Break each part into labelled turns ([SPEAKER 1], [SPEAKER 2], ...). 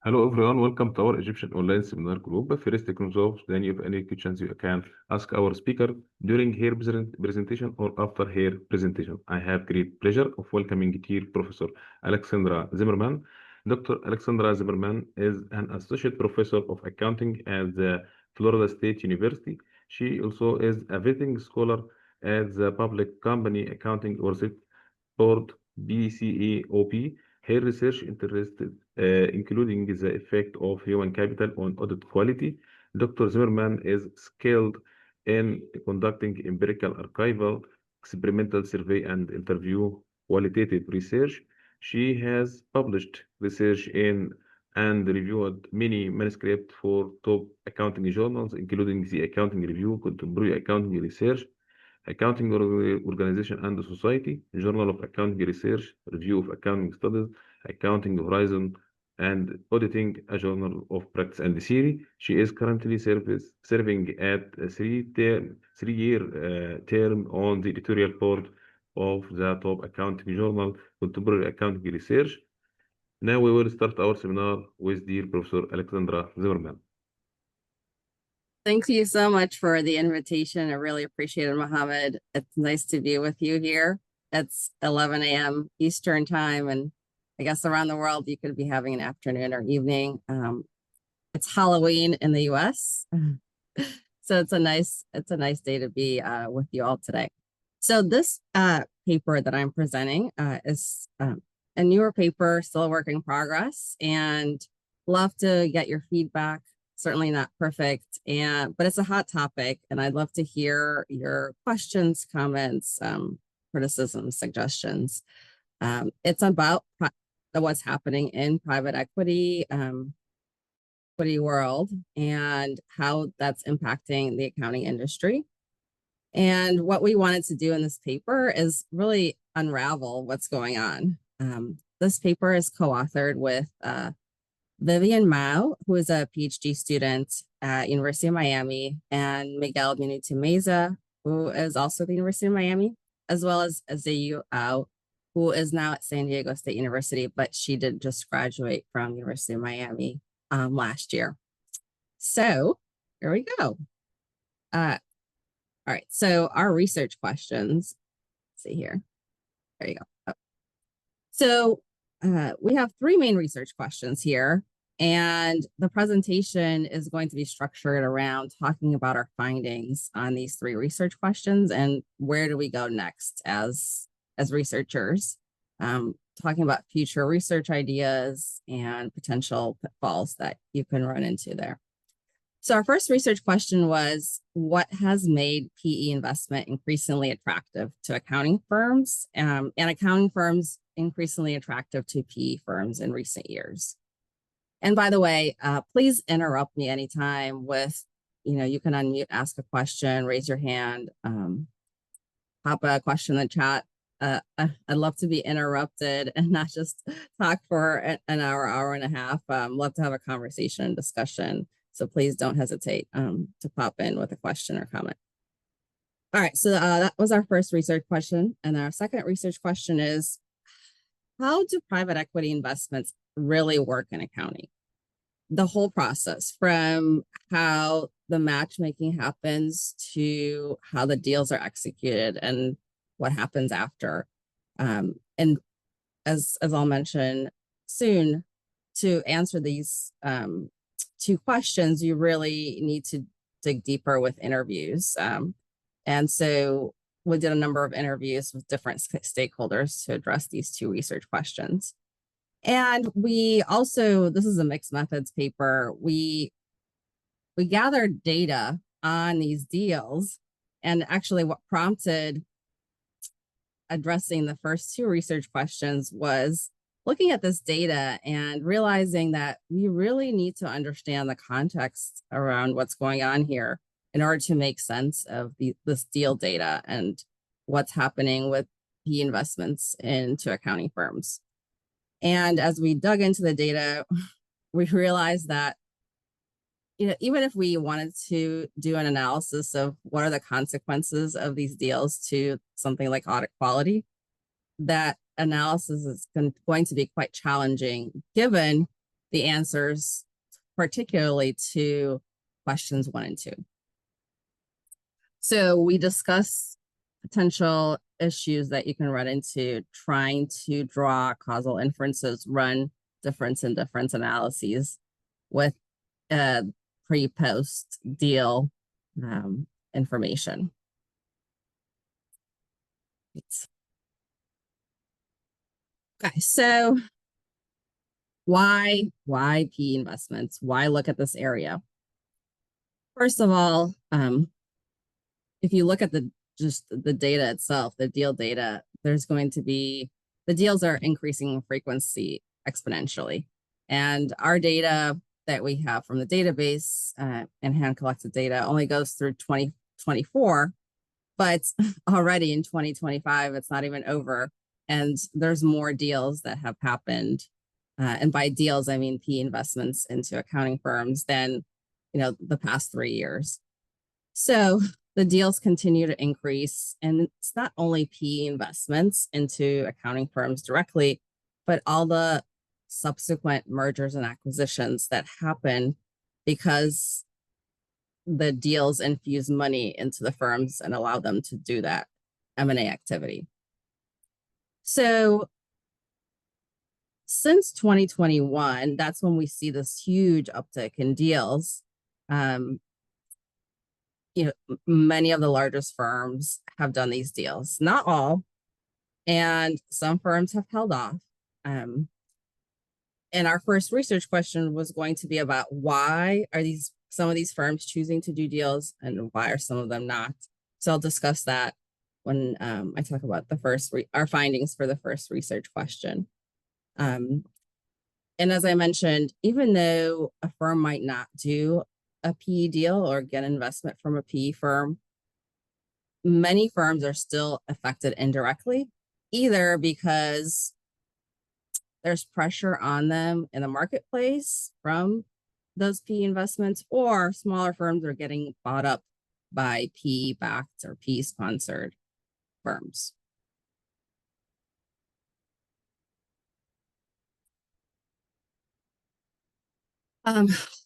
[SPEAKER 1] Hello everyone, welcome to our Egyptian online seminar group. First, you can resolve, then you have any questions you can ask our speaker during her presentation or after her presentation. I have great pleasure of welcoming dear Professor Aleksandra Zimmerman. Dr. Aleksandra Zimmerman is an associate professor of accounting at the Florida State University. She also is a visiting scholar at the Public Company Accounting Oversight Board, PCAOB. Her research interests including the effect of human capital on audit quality. Dr. Zimmerman is skilled in conducting empirical archival, experimental survey, and interview qualitative research. She has published research in and reviewed many manuscripts for top accounting journals, including the Accounting Review, Contemporary Accounting Research, Accounting Organization and Society, Journal of Accounting Research, Review of Accounting Studies, Accounting Horizon, and Auditing, a Journal of Practice and Theory. She is currently serving at a three-year term on the editorial board of the top accounting journal, Contemporary Accounting Research. Now we will start our seminar with dear Professor Aleksandra Zimmerman.
[SPEAKER 2] Thank you so much for the invitation. I really appreciate it, Mohammed. It's nice to be with you here. It's 11 a.m. Eastern time, and I guess around the world you could be having an afternoon or evening. It's Halloween in the U.S., so it's a nice day to be with you all today. So this paper that I'm presenting is a newer paper, still a work in progress, and love to get your feedback. Certainly not perfect, but it's a hot topic, and I'd love to hear your questions, comments, criticisms, suggestions. It's about what's happening in private equity world and how that's impacting the accounting industry. And what we wanted to do in this paper is really unravel what's going on. This paper is co-authored with Vivian Mao, who is a Ph.D. student at University of Miami, and Miguel Benito-Meza, who is also at the University of Miami, as well as Azayu Ao, who is now at San Diego State University, but she did just graduate from University of Miami last year. So here we go. All right, so our research questions, let's see here. There you go. Oh. So we have three main research questions here, and the presentation is going to be structured around talking about our findings on these three research questions and where do we go next as researchers, talking about future research ideas and potential pitfalls that you can run into there. So our first research question was, what has made PE investment increasingly attractive to accounting firms, and accounting firms increasingly attractive to PE firms in recent years? And by the way, please interrupt me anytime with, you can unmute, ask a question, raise your hand, pop a question in the chat. I'd love to be interrupted and not just talk for an hour and a half. Love to have a conversation and discussion. So please don't hesitate to pop in with a question or comment. All right, so that was our first research question. And our second research question is, how do private equity investments really work in accounting? The whole process, from how the matchmaking happens to how the deals are executed and what happens after. And as I'll mention soon, to answer these two questions, you really need to dig deeper with interviews. And so we did a number of interviews with different stakeholders to address these two research questions. And we also, this is a mixed methods paper, we gathered data on these deals, and actually what prompted addressing the first two research questions was looking at this data and realizing that we really need to understand the context around what's going on here in order to make sense of this deal data and what's happening with PE investments into accounting firms. And as we dug into the data, we realized that, even if we wanted to do an analysis of what are the consequences of these deals to something like audit quality, that analysis is going to be quite challenging given the answers, particularly to questions 1 and 2. So we discuss potential issues that you can run into trying to draw causal inferences, run difference in difference analyses with pre-post deal information. Okay, so why PE investments? Why look at this area? First of all, if you look at just the data itself, the deal data, there's going to be, the deals are increasing in frequency exponentially. And our data that we have from the database and hand collected data only goes through 2024, but already in 2025, it's not even over. And there's more deals that have happened. And by deals, I mean PE investments into accounting firms than, the past 3 years. So the deals continue to increase, and it's not only PE investments into accounting firms directly, but all the subsequent mergers and acquisitions that happen because the deals infuse money into the firms and allow them to do that M&A activity. So since 2021, that's when we see this huge uptick in deals. Many of the largest firms have done these deals, not all, and some firms have held off. And our first research question was going to be about why are some of these firms choosing to do deals and why are some of them not? So I'll discuss that when I talk about our findings for the first research question. And as I mentioned, even though a firm might not do a PE deal or get investment from a PE firm, many firms are still affected indirectly, either because there's pressure on them in the marketplace from those PE investments, or smaller firms are getting bought up by PE-backed or PE-sponsored firms.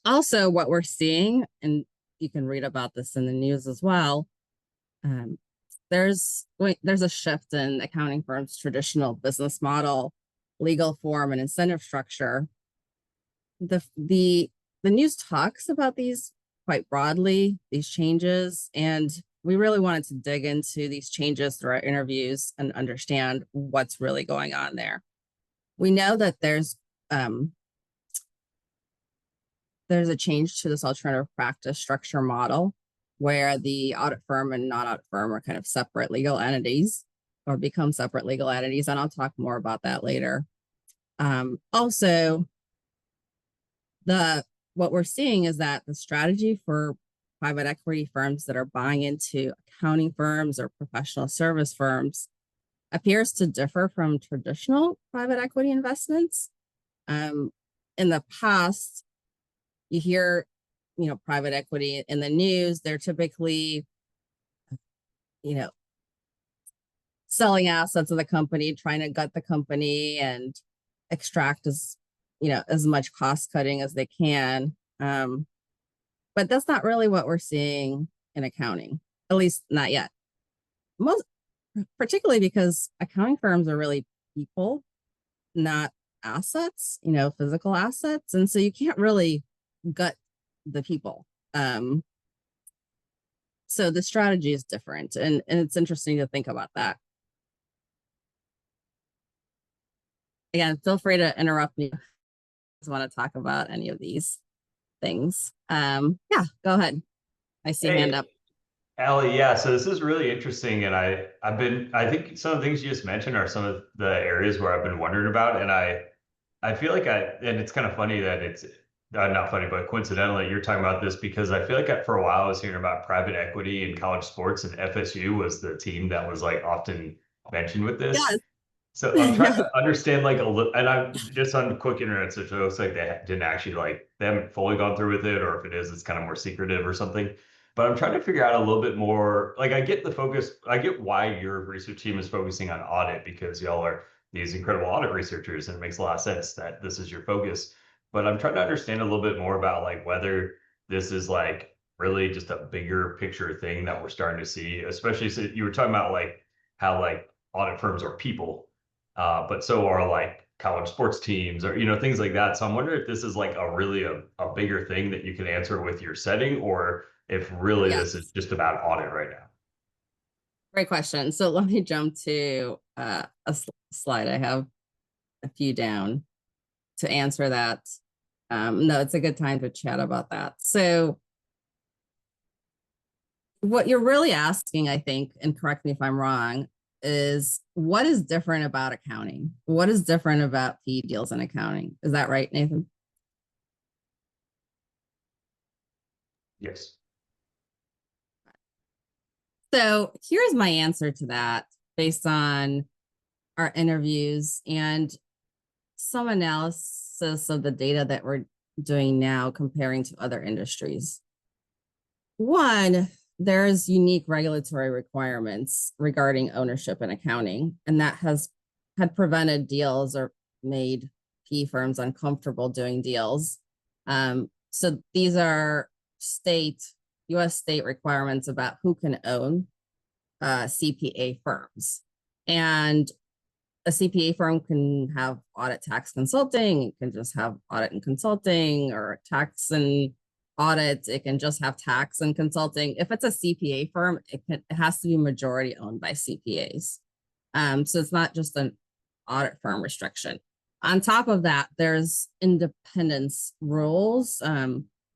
[SPEAKER 2] Also, what we're seeing, and you can read about this in the news as well, there's a shift in accounting firms' traditional business model, legal form, and incentive structure. The news talks about these quite broadly, these changes, and we really wanted to dig into these changes through our interviews and understand what's really going on there. We know that there's a change to this alternative practice structure model where the audit firm and non-audit firm are kind of separate legal entities or become separate legal entities. And I'll talk more about that later. Also, what we're seeing is that the strategy for private equity firms that are buying into accounting firms or professional service firms appears to differ from traditional private equity investments. In the past, you hear, private equity in the news, they're typically, selling assets of the company, trying to gut the company and extract as much cost cutting as they can. But that's not really what we're seeing in accounting, at least not yet. Particularly because accounting firms are really people, not assets, physical assets. And so you can't really gut the people. So the strategy is different, and it's interesting to think about that. Again, feel free to interrupt me if you want to talk about any of these things. Yeah, go ahead. I see hand up.
[SPEAKER 3] Allie, yeah, so this is really interesting, and I think some of the things you just mentioned are some of the areas where I've been wondering about, and I feel like and it's kind of funny that it's not funny, but coincidentally, you're talking about this because I feel like for a while I was hearing about private equity in college sports, and FSU was the team that was like often mentioned with this.
[SPEAKER 2] Yes.
[SPEAKER 3] So I'm trying to understand like a little, and I'm just on quick internet search. It looks like they didn't actually they haven't fully gone through with it, or if it is, it's kind of more secretive or something. But I'm trying to figure out a little bit more. Like I get the focus, I get why your research team is focusing on audit because y'all are these incredible audit researchers, and it makes a lot of sense that this is your focus. but I'm trying to understand a little bit more about like whether this is like really just a bigger picture thing that we're starting to see, especially so you were talking about like how like audit firms are people, but so are like college sports teams or, you know, things like that. So I'm wondering if this is like a really a bigger thing that you can answer with your setting, or if really this is
[SPEAKER 2] Yes,
[SPEAKER 3] just about audit right now.
[SPEAKER 2] great question. So let me jump to slide. I have a few down to answer that. No, it's a good time to chat about that. So what you're really asking, I think, and correct me if I'm wrong, is what is different about accounting? What is different about PE deals in accounting? Is that right, Nathan?
[SPEAKER 3] Yes.
[SPEAKER 2] So here's my answer to that based on our interviews and some analysis of the data that we're doing now comparing to other industries. One, there's unique regulatory requirements regarding ownership and accounting, and that had prevented deals or made PE firms uncomfortable doing deals. So these are US state requirements about who can own CPA firms. And a CPA firm can have audit, tax, consulting. It can just have audit and consulting, or tax and audit. It can just have tax and consulting. If it's a CPA firm, it has to be majority owned by CPAs. So it's not just an audit firm restriction. On top of that, there's independence rules,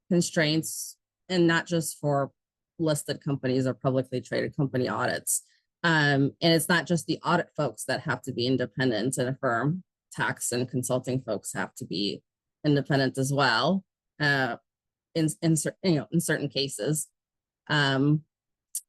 [SPEAKER 2] constraints, and not just for listed companies or publicly traded company audits. And it's not just the audit folks that have to be independent in a firm. Tax and consulting folks have to be independent as well, in certain cases.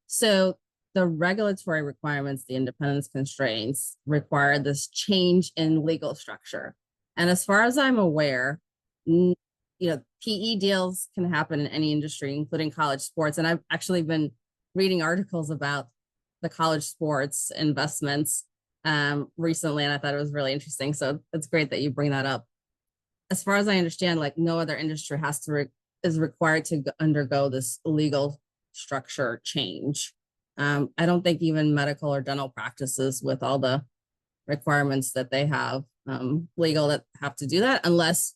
[SPEAKER 2] So the regulatory requirements, the independence constraints, require this change in legal structure. And as far as I'm aware, PE deals can happen in any industry, including college sports. And I've actually been reading articles about the college sports investments recently, and I thought it was really interesting. So it's great that you bring that up. As far as I understand, like no other industry is required to undergo this legal structure change. I don't think even medical or dental practices, with all the requirements that they have legal, that have to do that, unless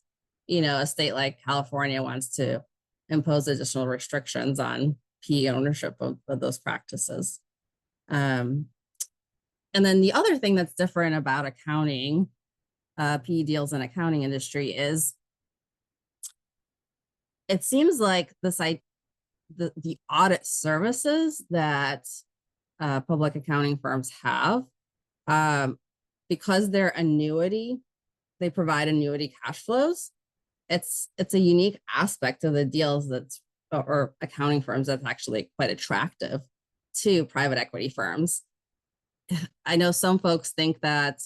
[SPEAKER 2] a state like California wants to impose additional restrictions on PE ownership of those practices. And then the other thing that's different about accounting, PE deals in accounting industry, is it seems like the audit services that public accounting firms have, because they're annuity, they provide annuity cash flows. It's a unique aspect of the deals or accounting firms that's actually quite attractive to private equity firms. I know some folks think that,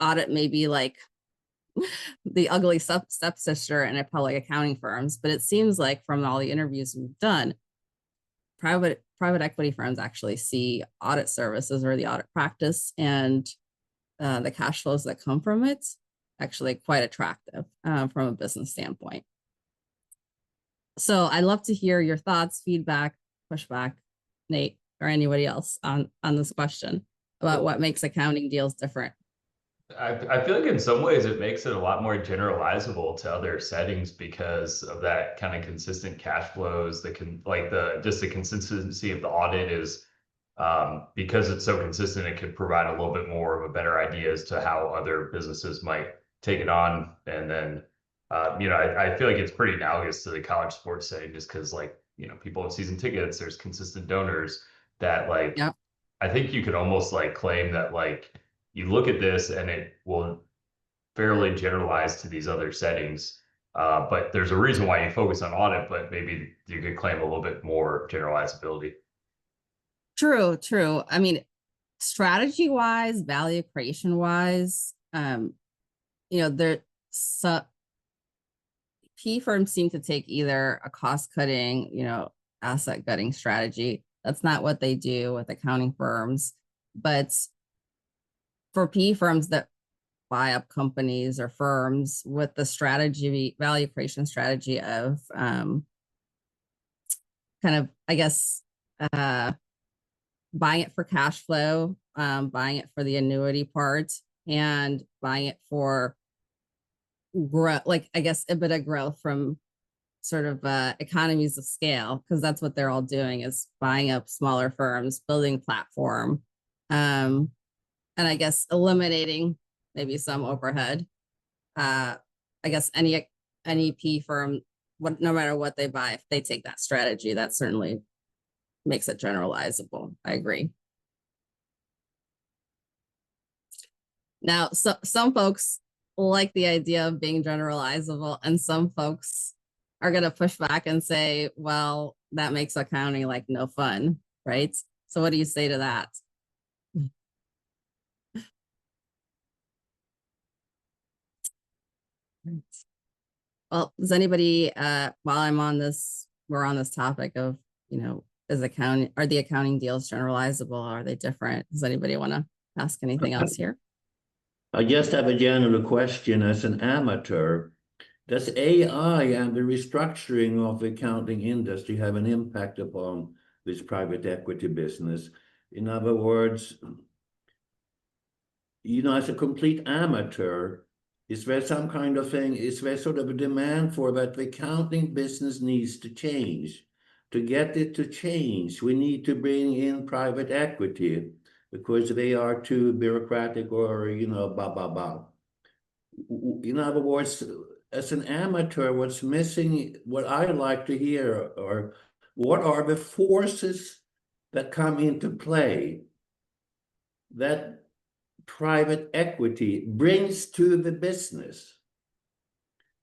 [SPEAKER 2] audit may be like the ugly stepsister in a public accounting firms, but it seems like from all the interviews we've done, private equity firms actually see audit services or the audit practice and the cash flows that come from it actually quite attractive from a business standpoint. So I'd love to hear your thoughts, feedback, pushback, Nate, or anybody else on this question about what makes accounting deals different.
[SPEAKER 3] I feel like in some ways it makes it a lot more generalizable to other settings because of that kind of consistent cash flows, the consistency of the audit is because it's so consistent, it could provide a little bit more of a better idea as to how other businesses might take it on. And then, I feel like it's pretty analogous to the college sports setting, just because people have season tickets, there's consistent donors that
[SPEAKER 2] Yep.
[SPEAKER 3] I think you could almost claim that you look at this and it will fairly generalize to these other settings. But there's a reason why you focus on audit, but maybe you could claim a little bit more generalizability.
[SPEAKER 2] True. I mean, strategy wise, value creation wise, PE firms seem to take either a cost cutting, asset gutting strategy. That's not what they do with accounting firms. But for PE firms that buy up companies or firms with the strategy, value creation strategy of kind of, I guess, buying it for cash flow, buying it for the annuity part, and buying it for growth, like, I guess, EBITDA growth from sort of economies of scale, because that's what they're all doing, is buying up smaller firms, building platform, and I guess eliminating maybe some overhead. I guess any P firm, no matter what they buy, if they take that strategy, that certainly makes it generalizable. I agree. Now, some folks like the idea of being generalizable, and some folks are going to push back and say, well, that makes accounting like no fun, right? So what do you say to that? Well, does anybody, while we're on this topic of, are the accounting deals generalizable? Are they different? Does anybody want to ask anything else here?
[SPEAKER 4] I just have a general question as an amateur. Does AI and the restructuring of the accounting industry have an impact upon this private equity business? In other words, as a complete amateur, is there some kind of thing, is there sort of a demand for that the accounting business needs to change? To get it to change, we need to bring in private equity because they are too bureaucratic or, blah, blah, blah. In other words, as an amateur, what's missing, what I like to hear, or what are the forces that come into play that private equity brings to the business?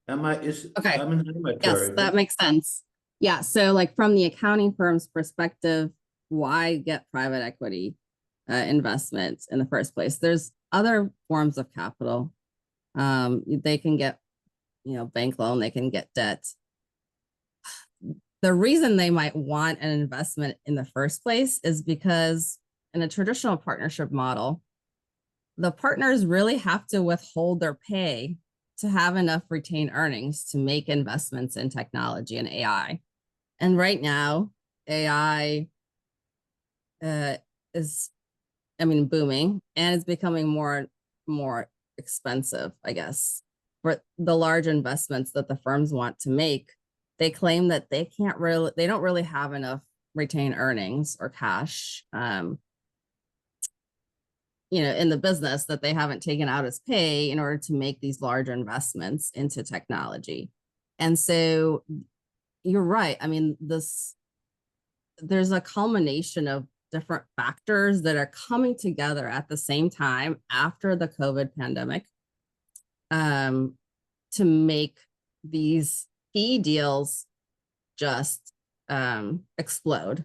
[SPEAKER 2] Okay.
[SPEAKER 4] I'm an amateur.
[SPEAKER 2] Yes, that makes sense. Yeah, so like from the accounting firm's perspective, why get private equity investments in the first place? There's other forms of capital. They can get, bank loan, they can get debt. The reason they might want an investment in the first place is because in a traditional partnership model, the partners really have to withhold their pay to have enough retained earnings to make investments in technology and AI. And right now, AI is, booming, and it's becoming more expensive, I guess. For the large investments that the firms want to make, they claim that they don't really have enough retained earnings or cash, in the business, that they haven't taken out as pay in order to make these large investments into technology. And so you're right. There's a culmination of different factors that are coming together at the same time after the COVID pandemic to make these key deals just explode.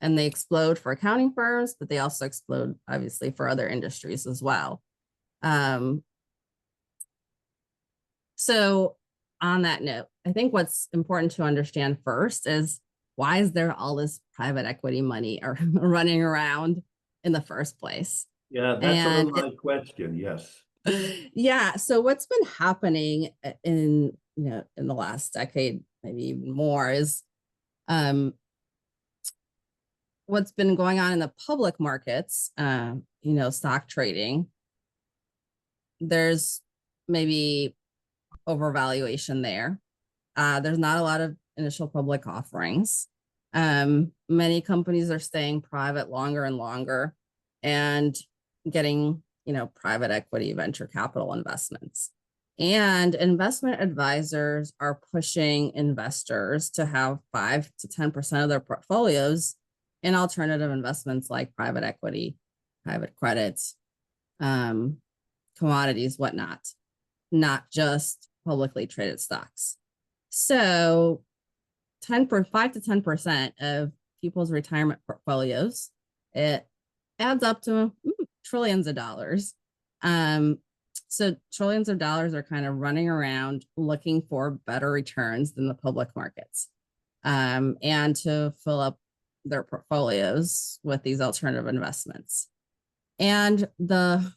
[SPEAKER 2] And they explode for accounting firms, but they also explode, obviously, for other industries as well. So on that note, I think what's important to understand first is, why is there all this private equity money running around in the first place?
[SPEAKER 4] Yeah, that's sort of my question, yes.
[SPEAKER 2] Yeah, so what's been happening in the last decade, maybe even more, is what's been going on in the public markets, stock trading. There's maybe overvaluation there. There's not a lot of initial public offerings. Many companies are staying private longer and longer and getting, private equity venture capital investments. And investment advisors are pushing investors to have 5 to 10% of their portfolios in alternative investments like private equity, private credit, commodities, whatnot, not just publicly traded stocks. So 5 to 10% of people's retirement portfolios, it adds up to trillions of dollars. So trillions of dollars are kind of running around looking for better returns than the public markets, and to fill up their portfolios with these alternative investments. And the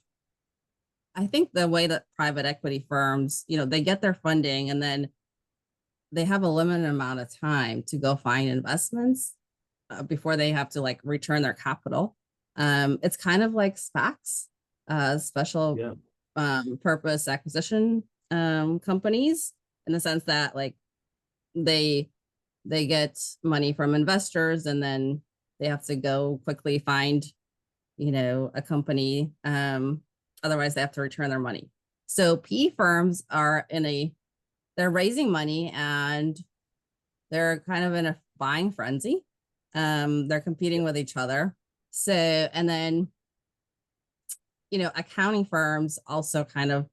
[SPEAKER 2] I think the way that private equity firms, they get their funding and then they have a limited amount of time to go find investments before they have to like return their capital. It's kind of like SPACs, special purpose acquisition companies, in the sense that like they get money from investors and then they have to go quickly find, a company. Otherwise they have to return their money. So PE firms are they're raising money and they're kind of in a buying frenzy. They're competing with each other. So, and then, accounting firms also kind of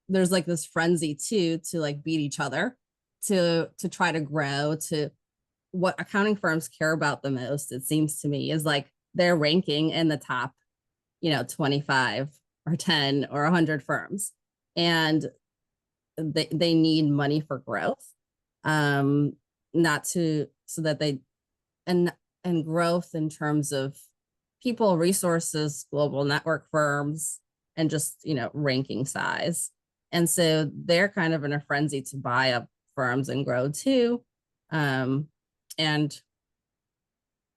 [SPEAKER 2] there's like this frenzy too, to like beat each other, to try to grow. To what accounting firms care about the most, it seems to me, is like their ranking in the top, 25 or 10 or 100 firms. And they need money for growth, so that they, and growth in terms of people, resources, global network firms, and just, ranking size. And so they're kind of in a frenzy to buy up firms and grow too. And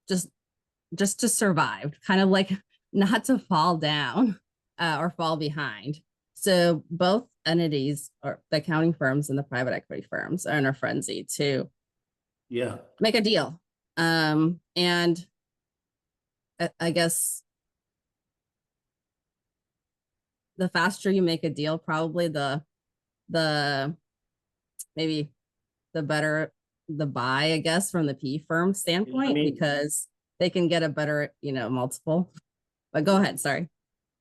[SPEAKER 2] just to survive, kind of like not to fall down or fall behind. So both entities, or the accounting firms and the private equity firms, are in a frenzy to make a deal. And I guess the faster you make a deal, probably the maybe the better the buy, I guess, from the PE firm standpoint, because they can get a better, multiple. But go ahead, sorry.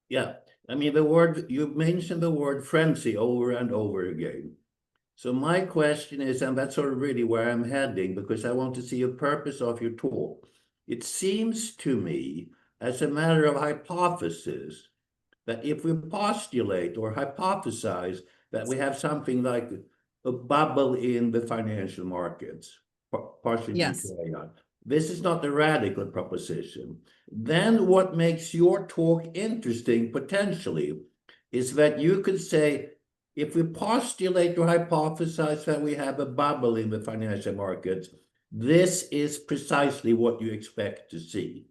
[SPEAKER 4] Yeah, I mean, you mentioned the word frenzy over and over again. So my question is, and that's sort of really where I'm heading, because I want to see the purpose of your talk. It seems to me, as a matter of hypothesis, that if we postulate or hypothesize that we have something like a bubble in the financial markets, partially due to AI. This is not a radical proposition. Then what makes your talk interesting potentially is that you could say, if we postulate or hypothesize that we have a bubble in the financial markets, this is precisely what you expect to see.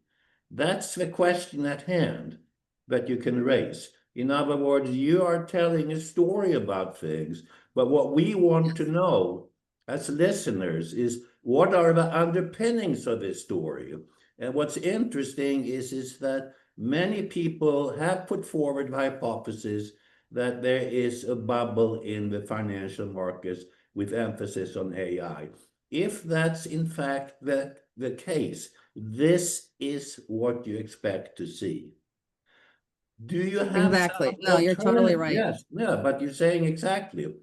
[SPEAKER 4] That's the question at hand that you can raise. In other words, you are telling a story about things, but what we want to know as listeners is, what are the underpinnings of this story? And what's interesting is that many people have put forward the hypothesis that there is a bubble in the financial markets with emphasis on AI. If that's in fact the case, this is what you expect to see. Do you have
[SPEAKER 2] exactly? No, you're totally right.
[SPEAKER 4] Yes, yeah, but you're saying exactly.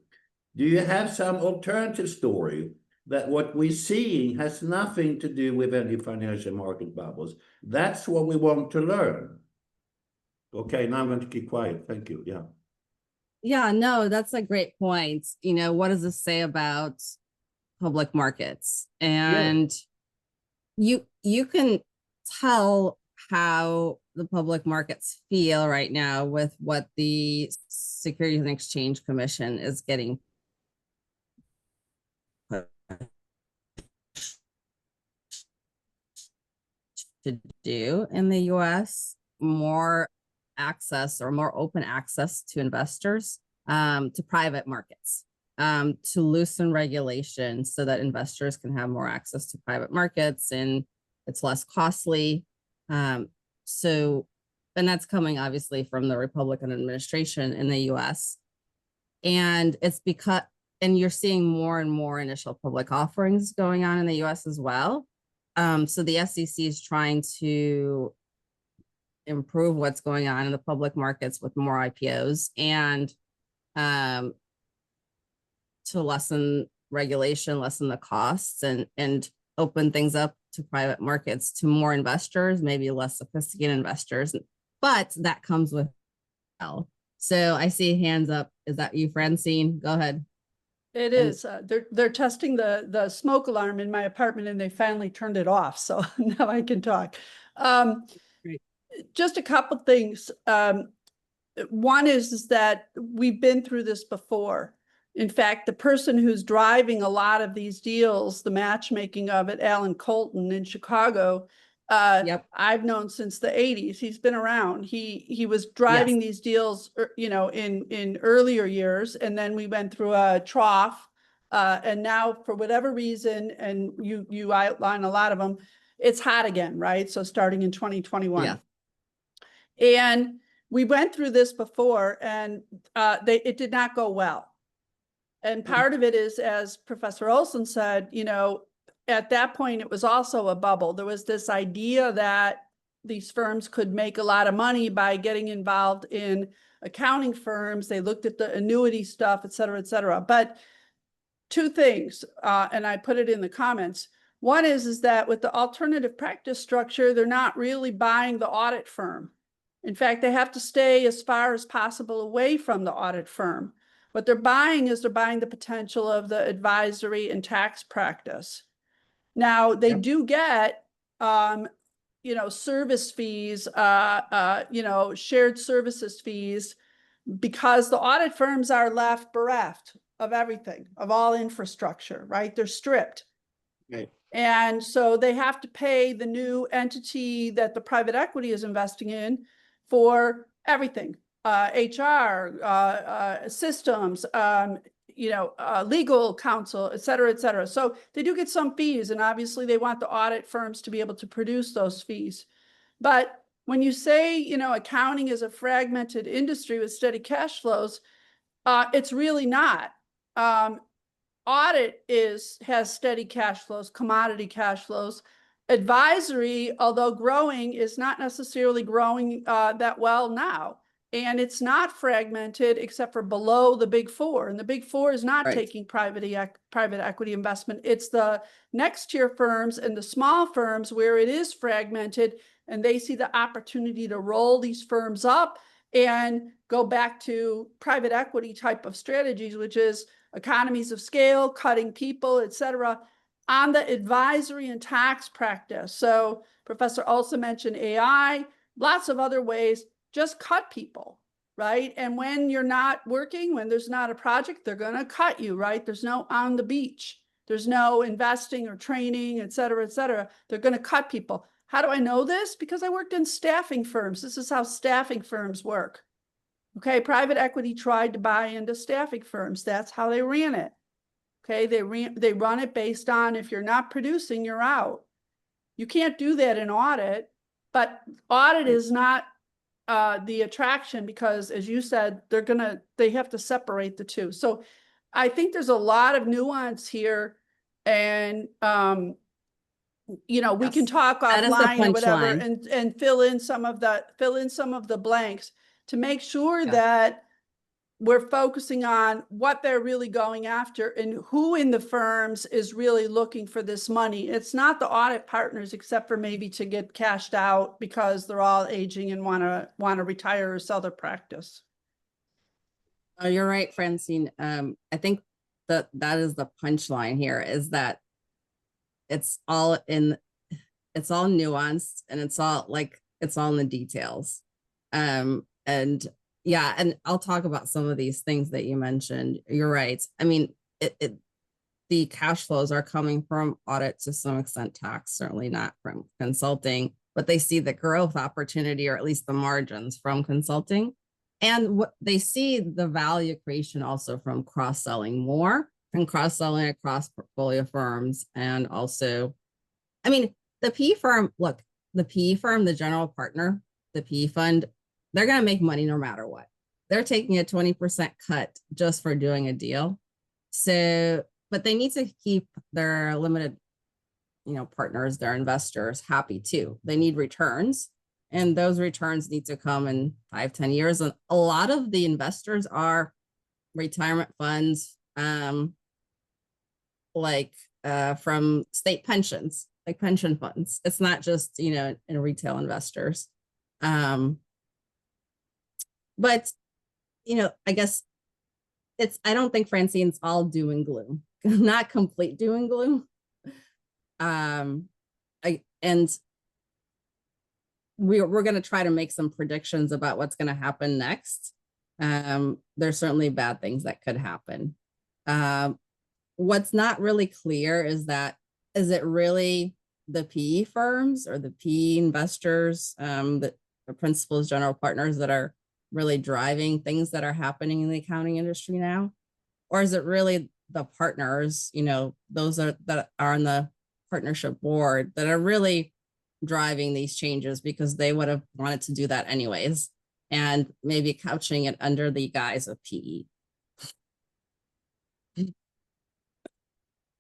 [SPEAKER 4] Do you have some alternative story that what we're seeing has nothing to do with any financial market bubbles? That's what we want to learn. Okay, now I'm going to keep quiet. Thank you. Yeah.
[SPEAKER 2] Yeah, no, that's a great point. What does this say about public markets? And you can tell how the public markets feel right now with what the Securities and Exchange Commission is getting to do in the US. More access, or more open access to investors, to private markets, to loosen regulations so that investors can have more access to private markets and it's less costly. And that's coming obviously from the Republican administration in the US. And it's because, and you're seeing more and more initial public offerings going on in the US as well. So the SEC is trying to improve what's going on in the public markets with more IPOs, and to lessen regulation, lessen the costs, and open things up to private markets, to more investors, maybe less sophisticated investors. But that comes with hell. So I see hands up. Is that you, Francine? Go ahead.
[SPEAKER 5] It is. They're testing the smoke alarm in my apartment, and they finally turned it off. So now I can talk.
[SPEAKER 2] Great.
[SPEAKER 5] just a couple things. One is that we've been through this before. In fact, the person who's driving a lot of these deals, the matchmaking of it, Alan Colton in Chicago,
[SPEAKER 2] Yep.
[SPEAKER 5] I've known since the 80s. He's been around. He was driving these deals, you know, in earlier years, and then we went through a trough, and now for whatever reason, and you outline a lot of them, it's hot again, right? So starting in 2021.
[SPEAKER 2] Yeah.
[SPEAKER 5] And we went through this before, and it did not go well. And part of it is, as Professor Olson said, you know, at that point, it was also a bubble. There was this idea that these firms could make a lot of money by getting involved in accounting firms. They looked at the annuity stuff, et cetera, et cetera. But two things, and I put it in the comments. One is that with the alternative practice structure, they're not really buying the audit firm. In fact, they have to stay as far as possible away from the audit firm. What they're buying is they're buying the potential of the advisory and tax practice. Now, they do get, you know, service fees, you know, shared services fees, because the audit firms are left bereft of everything, of all infrastructure, right? They're stripped.
[SPEAKER 4] Right.
[SPEAKER 5] And so they have to pay the new entity that the private equity is investing in for everything, HR, systems, you know, legal counsel, et cetera, et cetera. So they do get some fees, and obviously they want the audit firms to be able to produce those fees. But when you say, you know, accounting is a fragmented industry with steady cash flows, it's really not. Audit has steady cash flows, commodity cash flows. Advisory, although growing, is not necessarily growing that well now. And it's not fragmented except for below the big four. And the big four is not taking private equity investment. It's the next tier firms and the small firms where it is fragmented, and they see the opportunity to roll these firms up and go back to private equity type of strategies, which is economies of scale, cutting people, et cetera, on the advisory and tax practice. So Professor also mentioned AI, lots of other ways. Just cut people, right? And when you're not working, when there's not a project, they're going to cut you, right? There's no on the beach. There's no investing or training, et cetera, et cetera. They're going to cut people. How do I know this? Because I worked in staffing firms. This is how staffing firms work. Okay, private equity tried to buy into staffing firms. That's how they ran it. Okay, they run it based on, if you're not producing, you're out. You can't do that in audit, but audit is not the attraction, because, as you said, they have to separate the two. So I think there's a lot of nuance here, and you know, we can talk offline or whatever, and fill in some of the blanks to make sure that we're focusing on what they're really going after and who in the firms is really looking for this money. It's not the audit partners, except for maybe to get cashed out because they're all aging and want to retire or sell their practice.
[SPEAKER 2] Oh, you're right, Francine. I think that is the punchline here, is that it's all nuanced, and it's all in the details. And yeah, and I'll talk about some of these things that you mentioned. You're right. I mean, the cash flows are coming from audit, to some extent tax, certainly not from consulting, but they see the growth opportunity, or at least the margins, from consulting. And what they see the value creation also from cross-selling more, and cross-selling across portfolio firms. And also, I mean, the PE firm, look, the PE firm, the general partner, the PE fund, they're going to make money no matter what. They're taking a 20% cut just for doing a deal. So, but they need to keep their limited, you know, partners, their investors happy too. They need returns, and those returns need to come in 5-10 years. And a lot of the investors are retirement funds, from state pensions, like pension funds. It's not just, you know, in retail investors. But, you know, I guess I don't think, Francine, it's all doom and gloom, not complete doom and gloom. And we're going to try to make some predictions about what's going to happen next. There's certainly bad things that could happen. What's not really clear is it really the PE firms or the PE investors, the principals, general partners that are really driving things that are happening in the accounting industry now? Or is it really the partners, those that are on the partnership board that are really driving these changes because they would have wanted to do that anyways, and maybe couching it under the guise of PE?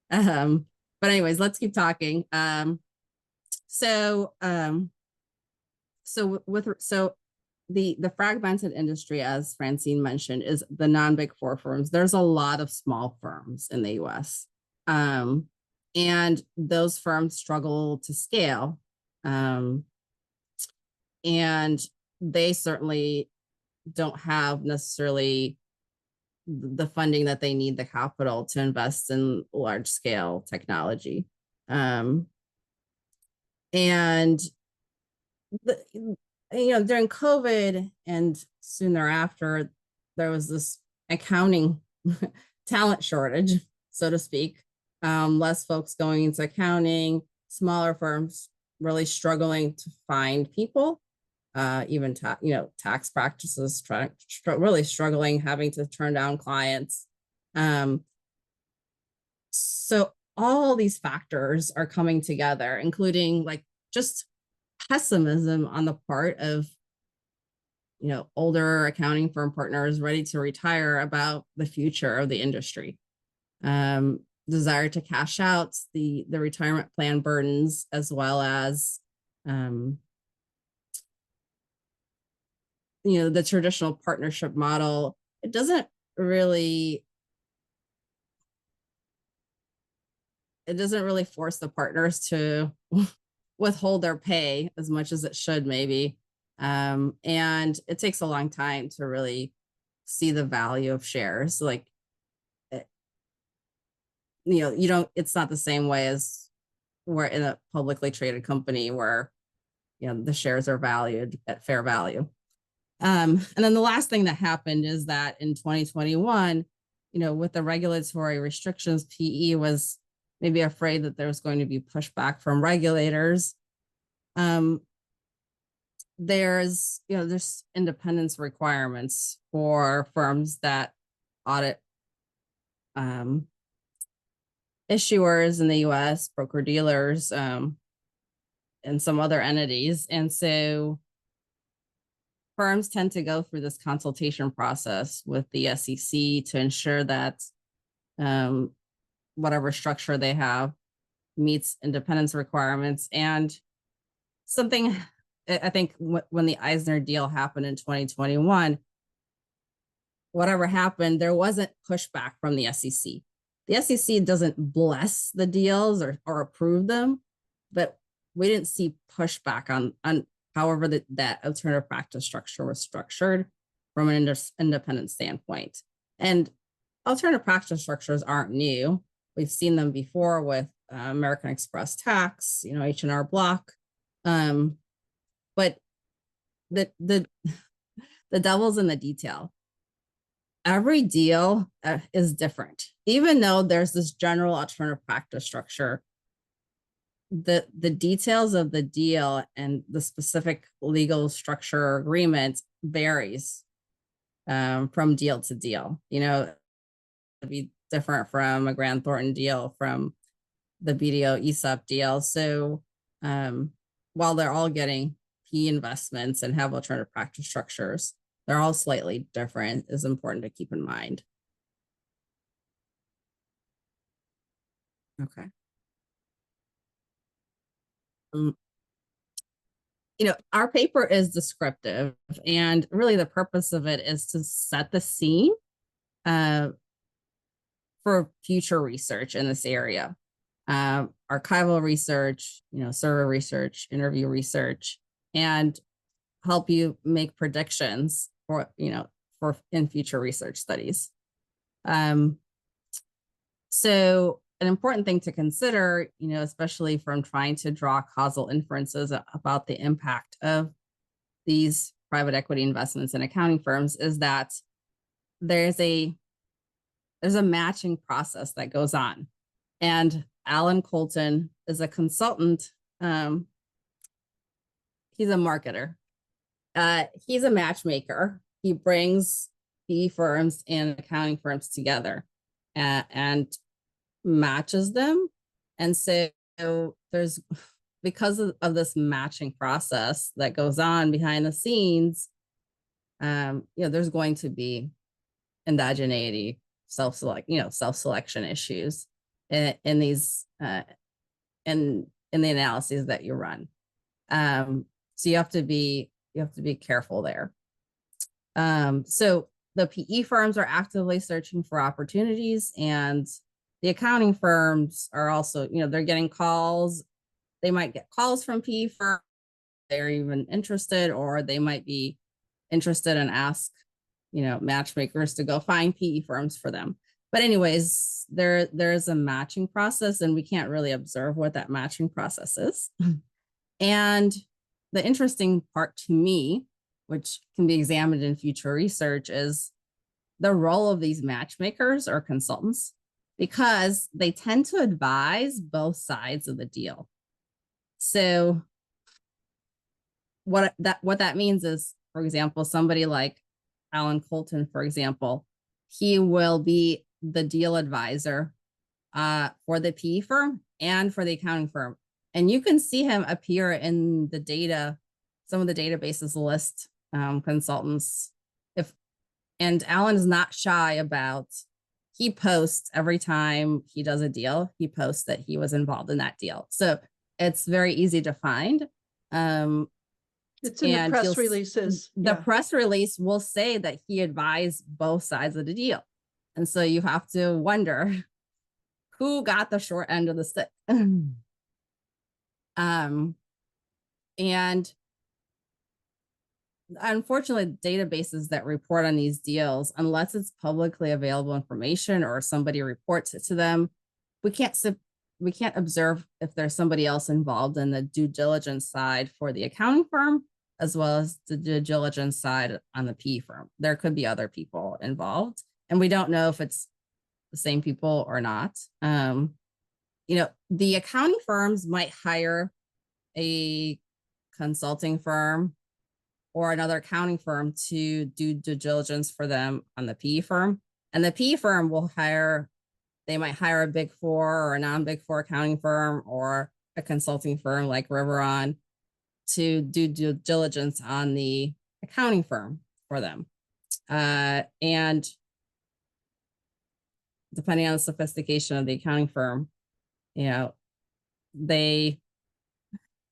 [SPEAKER 2] But anyways, let's keep talking. So the fragmented industry, as Francine mentioned, is the non-big four firms. There's a lot of small firms in the US. And those firms struggle to scale. And they certainly don't have necessarily the funding that they need, the capital to invest in large scale technology. And during COVID and soon thereafter, there was this accounting talent shortage, so to speak. Less folks going into accounting, smaller firms really struggling to find people, even tax practices really struggling, having to turn down clients. So all these factors are coming together, including just pessimism on the part of older accounting firm partners ready to retire about the future of the industry. Desire to cash out, the retirement plan burdens, as well as the traditional partnership model. It doesn't really force the partners to withhold their pay as much as it should, maybe. And it takes a long time to really see the value of shares. It's not the same way as we're in a publicly traded company where, the shares are valued at fair value. And then the last thing that happened is that in 2021, with the regulatory restrictions, PE was maybe afraid that there was going to be pushback from regulators. There's independence requirements for firms that audit issuers in the US, broker dealers, and some other entities. And so firms tend to go through this consultation process with the SEC to ensure that whatever structure they have meets independence requirements. And something, I think when the Eisner deal happened in 2021, whatever happened, there wasn't pushback from the SEC. The SEC doesn't bless the deals or approve them, but we didn't see pushback on however that alternative practice structure was structured from an independent standpoint. And alternative practice structures aren't new. We've seen them before with American Express Tax, H&R Block. But the devil's in the detail. Every deal is different. Even though there's this general alternative practice structure, the details of the deal and the specific legal structure or agreement varies from deal to deal. It'd be different from a Grant Thornton deal, from the BDO ESOP deal. So while they're all getting PE investments and have alternative practice structures, they're all slightly different, is important to keep in mind. Okay. Our paper is descriptive, and really the purpose of it is to set the scene for future research in this area. Archival research, survey research, interview research, and help you make predictions for in future research studies. So an important thing to consider, you know, especially from trying to draw causal inferences about the impact of these private equity investments in accounting firms, is that there's a matching process that goes on. And Alan Colton is a consultant. He's a marketer. He's a matchmaker. He brings PE firms and accounting firms together and matches them. And so there's, because of this matching process that goes on behind the scenes, you know, there's going to be endogeneity, self-selection issues in these in the analyses that you run. So you have to be careful there. So the PE firms are actively searching for opportunities, and the accounting firms are also, you know, they're getting calls. They might get calls from PE firms. They're even interested, or they might be interested and ask, you know, matchmakers to go find PE firms for them. But anyways, there's a matching process, and we can't really observe what that matching process is. And the interesting part to me, which can be examined in future research, is the role of these matchmakers or consultants, because they tend to advise both sides of the deal. So what that means is, for example, somebody like Alan Colton, for example, he will be the deal advisor for the PE firm and for the accounting firm. And you can see him appear in the data, some of the databases list consultants. And Alan is not shy about, he posts every time he does a deal, he posts that he was involved in that deal. So it's very easy to find.
[SPEAKER 5] It's in the press releases.
[SPEAKER 2] The press release will say that he advised both sides of the deal. And so you have to wonder who got the short end of the stick. And unfortunately, databases that report on these deals, unless it's publicly available information or somebody reports it to them, we can't observe if there's somebody else involved in the due diligence side for the accounting firm, as well as the due diligence side on the PE firm. There could be other people involved, and we don't know if it's the same people or not. You know, the accounting firms might hire a consulting firm or another accounting firm to do due diligence for them on the PE firm. And the PE firm will they might hire a Big Four or a non-Big Four accounting firm or a consulting firm like Riveron to do due diligence on the accounting firm for them. And depending on the sophistication of the accounting firm, you know, they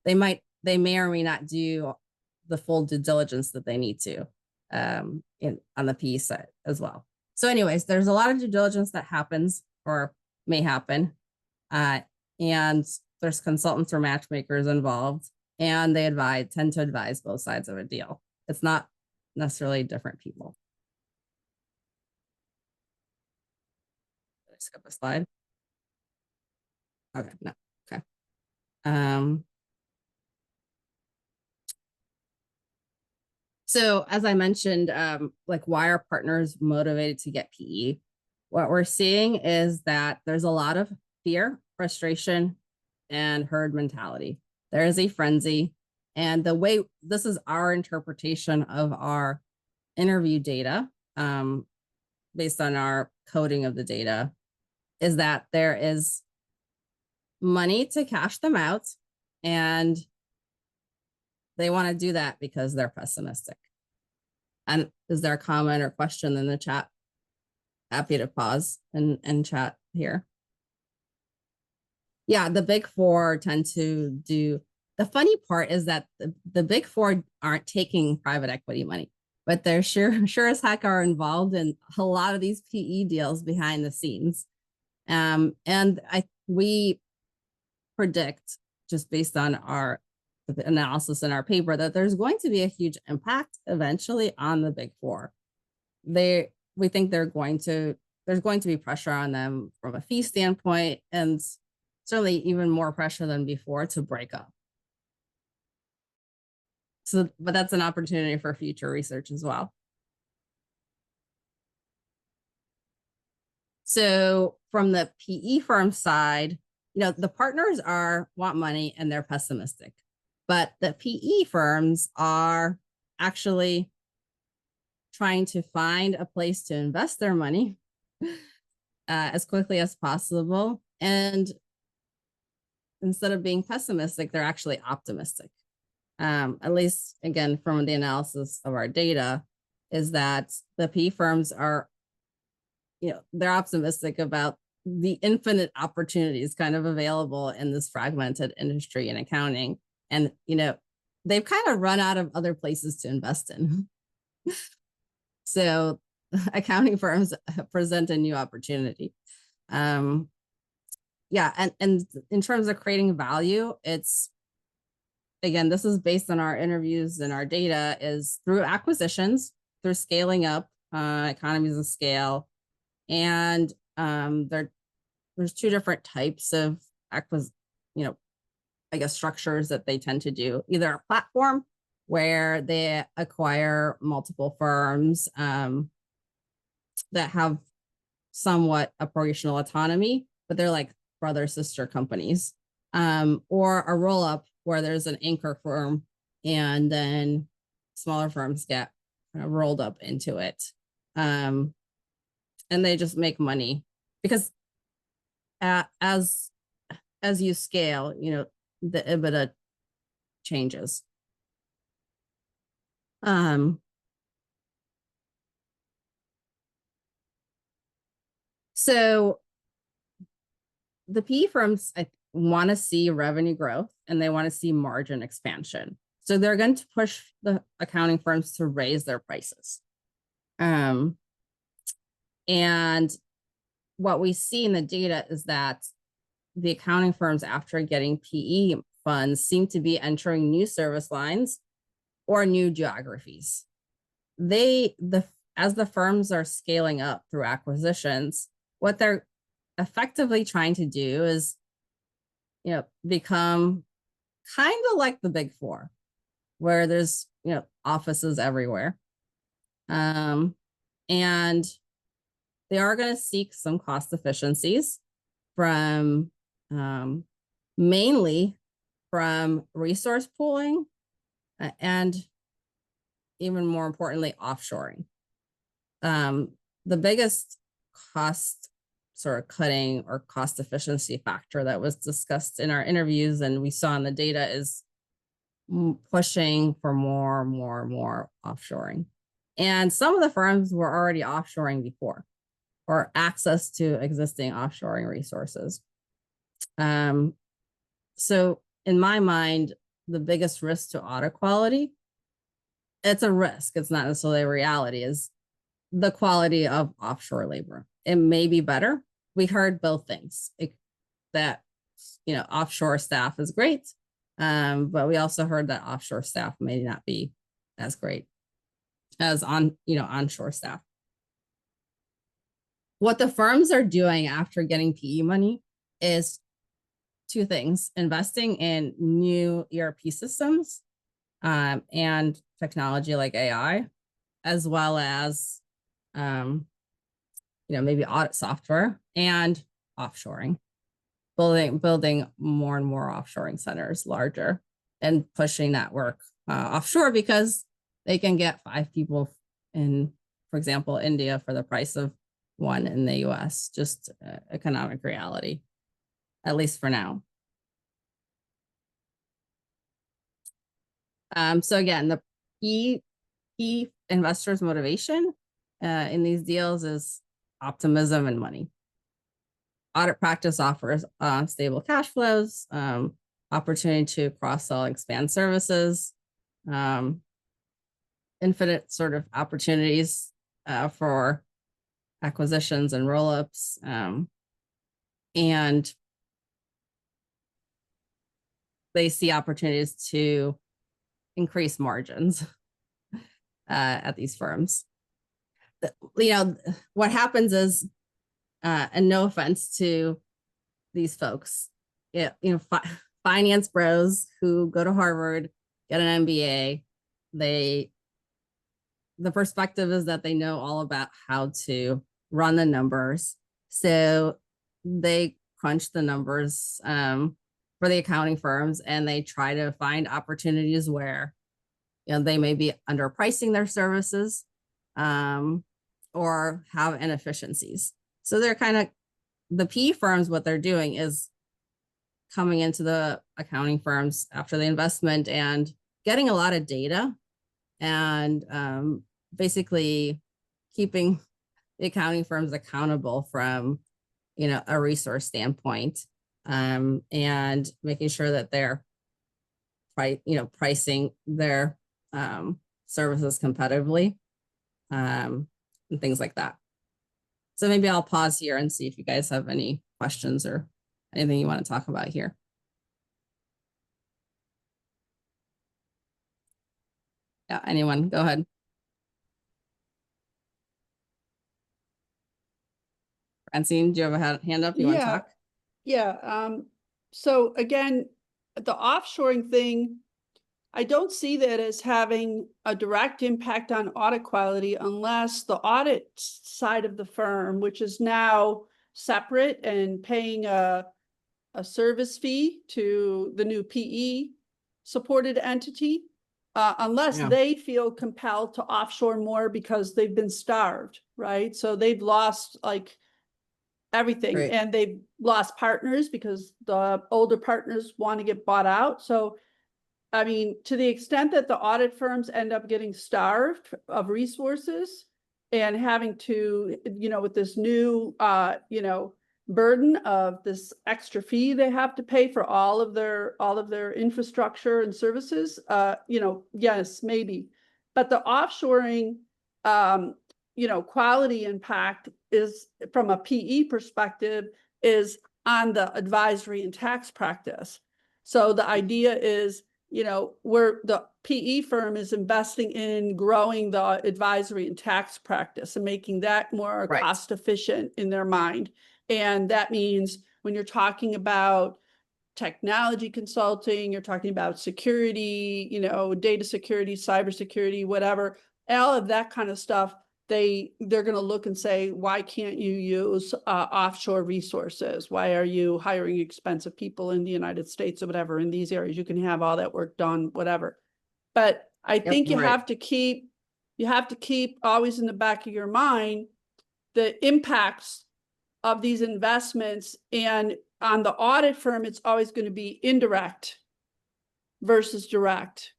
[SPEAKER 2] may or may not do the full due diligence that they need to on the PE side as well. So anyways, there's a lot of due diligence that happens or may happen. And there's consultants or matchmakers involved, and they tend to advise both sides of a deal. It's not necessarily different people. Did I skip a slide? Okay, no, okay. So as I mentioned, like, why are partners motivated to get PE? What we're seeing is that there's a lot of fear, frustration, and herd mentality. There is a frenzy. And the way, this is our interpretation of our interview data, based on our coding of the data, is that there is money to cash them out, and they want to do that because they're pessimistic. And is there a comment or question in the chat? Happy to pause and chat here. Yeah, the Big Four tend to do, the funny part is that the Big Four aren't taking private equity money, but they're sure as heck are involved in a lot of these PE deals behind the scenes. And we predict, just based on our analysis in our paper, that there's going to be a huge impact eventually on the Big Four. We think they're going to there's going to be pressure on them from a fee standpoint, and certainly even more pressure than before to break up. So, but that's an opportunity for future research as well. So from the PE firm side, the partners want money and they're pessimistic, but the PE firms are actually trying to find a place to invest their money as quickly as possible. And instead of being pessimistic, they're actually optimistic. At least, again, from the analysis of our data, is that the PE firms are, they're optimistic about the infinite opportunities kind of available in this fragmented industry in accounting. And, they've kind of run out of other places to invest in. So accounting firms present a new opportunity. Yeah, and in terms of creating value, it's, again, this is based on our interviews and our data, is through acquisitions, through scaling up, economies of scale. And there's two different types of structures that they tend to do. Either a platform where they acquire multiple firms that have somewhat operational autonomy, but they're like brother sister companies, or a roll up where there's an anchor firm and then smaller firms get rolled up into it. And they just make money because as you scale, the EBITDA changes. So the PE firms want to see revenue growth and they want to see margin expansion. So they're going to push the accounting firms to raise their prices. And what we see in the data is that the accounting firms, after getting PE funds, seem to be entering new service lines or new geographies. As the firms are scaling up through acquisitions, what they're effectively trying to do is, become kind of like the Big Four, where there's, offices everywhere. And they are going to seek some cost efficiencies from mainly from resource pooling and even more importantly, offshoring. The biggest cost sort of cutting or cost efficiency factor that was discussed in our interviews and we saw in the data is pushing for more offshoring. And some of the firms were already offshoring before, or access to existing offshoring resources. So in my mind, the biggest risk to audit quality, it's a risk, it's not necessarily a reality, is the quality of offshore labor. It may be better. We heard both things, that offshore staff is great, but we also heard that offshore staff may not be as great as onshore staff. What the firms are doing after getting PE money is two things: investing in new ERP systems and technology like AI, as well as maybe audit software, and offshoring, building more and more offshoring centers, larger, and pushing that work offshore because they can get 5 people in, for example, India for the price of 1 in the US, just economic reality, at least for now. So again, the key investors' motivation in these deals is optimism and money. Audit practice offers stable cash flows, opportunity to cross-sell and expand services, infinite sort of opportunities for acquisitions and roll-ups, and they see opportunities to increase margins at these firms. What happens is and no offense to these folks, finance bros who go to Harvard, get an MBA, the perspective is that they know all about how to run the numbers. So they crunch the numbers for the accounting firms, and they try to find opportunities where they may be underpricing their services or have inefficiencies. So they're kind of, the PE firms, what they're doing is coming into the accounting firms after the investment and getting a lot of data and basically keeping the accounting firms accountable from a resource standpoint, and making sure that they're pricing their services competitively, and things like that. So maybe I'll pause here and see if you guys have any questions or anything you want to talk about here. Yeah, anyone, go ahead. Francine, do you have a hand up? You want to talk?
[SPEAKER 5] Yeah. So again, the offshoring thing, I don't see that as having a direct impact on audit quality unless the audit side of the firm, which is now separate and paying a service fee to the new PE supported entity, unless they feel compelled to offshore more because they've been starved, right? So they've lost like everything,
[SPEAKER 2] right,
[SPEAKER 5] and they've lost partners because the older partners want to get bought out. So I mean, to the extent that the audit firms end up getting starved of resources and having to, with this new, burden of this extra fee they have to pay for all of their infrastructure and services, yes, maybe. But the offshoring, quality impact is, from a PE perspective, is on the advisory and tax practice. So the idea is, where the PE firm is investing in growing the advisory and tax practice and making that more cost efficient in their mind. And that means when you're talking about technology consulting, you're talking about security, data security, cybersecurity, whatever, all of that kind of stuff, they're going to look and say, why can't you use offshore resources? Why are you hiring expensive people in the United States or whatever in these areas? You can have all that work done, whatever. But I think you have to keep always in the back of your mind the impacts of these investments. And on the audit firm, it's always going to be indirect versus direct.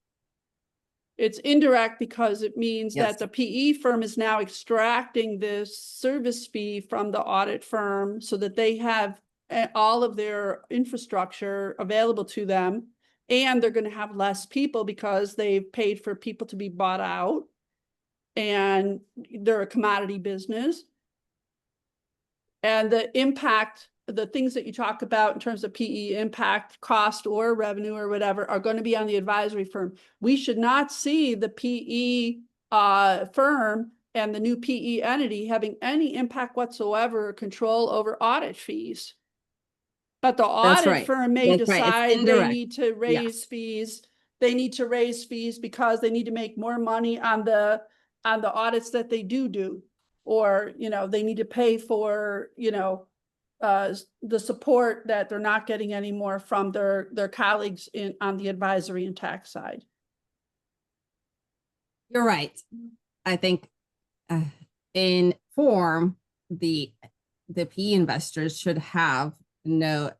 [SPEAKER 5] It's indirect because it means that the PE firm is now extracting this service fee from the audit firm so that they have all of their infrastructure available to them, and they're going to have less people because they've paid for people to be bought out, and they're a commodity business. And the impact, the things that you talk about in terms of PE impact, cost or revenue or whatever, are going to be on the advisory firm. We should not see the PE firm and the new PE entity having any impact whatsoever or control over audit fees. But the audit firm may decide they need to raise fees. They need to raise fees because they need to make more money on the audits that they do. Or, they need to pay for, the support that they're not getting anymore from their colleagues on the advisory and tax side.
[SPEAKER 2] You're right. I think in form, the PE investors should have no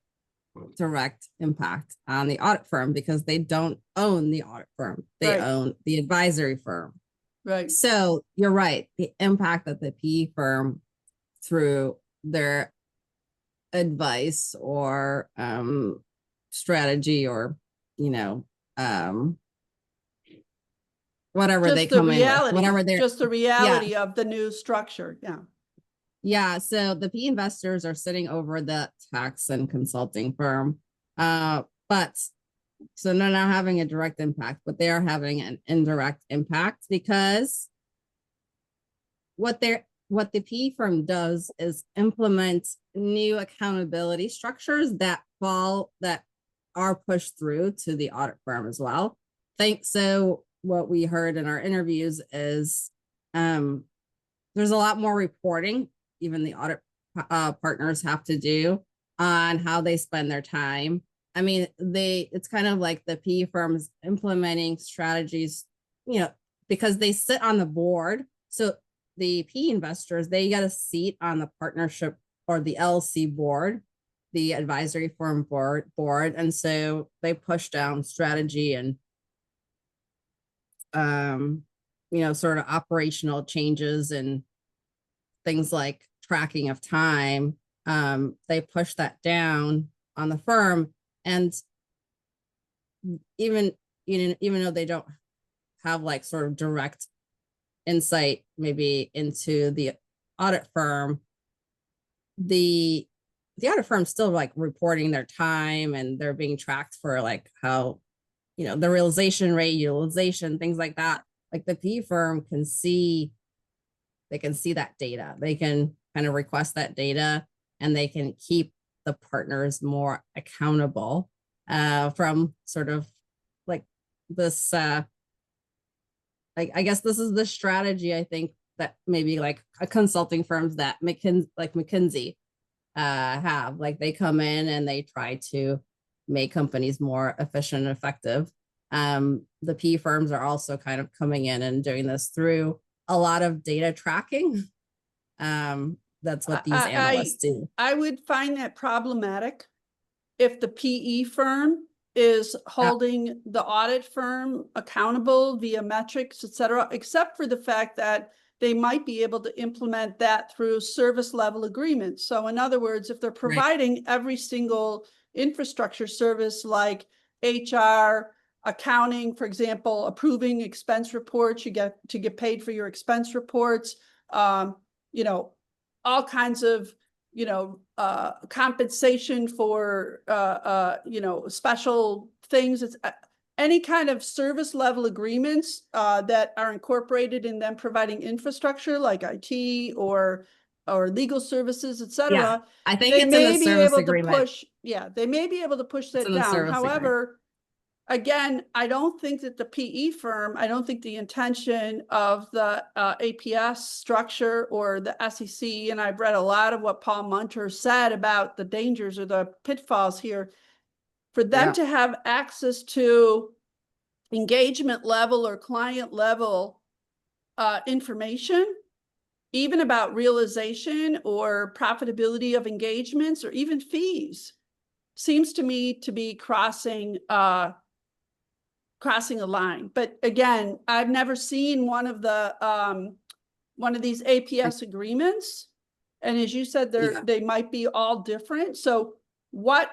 [SPEAKER 2] direct impact on the audit firm because they don't own the audit firm. They own the advisory firm.
[SPEAKER 5] Right.
[SPEAKER 2] So you're right. The impact that the PE firm, through their advice or strategy or whatever they come in with, whatever they're just the reality of the new structure. Yeah. So the PE investors are sitting over the tax and consulting firm, so they're not having a direct impact, but they are having an indirect impact because what what the PE firm does is implement new accountability structures that are pushed through to the audit firm as well. So what we heard in our interviews is there's a lot more reporting even the audit partners have to do on how they spend their time. I mean, it's kind of like the PE firms implementing strategies, because they sit on the board. So the PE investors, they get a seat on the partnership or the LLC board, the advisory firm board. And so they push down strategy and, sort of operational changes and things like tracking of time. They push that down on the firm. And even though they don't have like sort of direct insight maybe into the audit firm, the audit firm still like reporting their time, and they're being tracked for like how, the realization rate, utilization, things like that. Like the PE firm can see that data. They can kind of request that data, and they can keep the partners more accountable from sort of like this, I guess this is the strategy, I think, that maybe like a consulting firms that McKinsey have. Like they come in and they try to make companies more efficient and effective. The PE firms are also kind of coming in and doing this through a lot of data tracking. That's what these analysts do.
[SPEAKER 5] I would find that problematic if the PE firm is holding the audit firm accountable via metrics, et cetera, except for the fact that they might be able to implement that through service level agreements. So in other words, if they're providing every single infrastructure service like HR, accounting, for example, approving expense reports, you get to get paid for your expense reports, all kinds of, compensation for, special things. It's any kind of service level agreements that are incorporated in them providing infrastructure like IT or legal services, et cetera.
[SPEAKER 2] Yeah, I think it's in the service agreement.
[SPEAKER 5] They may be able to push that down. However, again, I don't think that the PE firm, I don't think the intention of the APS structure or the SEC, and I've read a lot of what Paul Munter said about the dangers or the pitfalls here, for them to have access to engagement level or client level information, even about realization or profitability of engagements or even fees, seems to me to be crossing a line. But again, I've never seen one of these APS agreements. And as you said, they might be all different. So what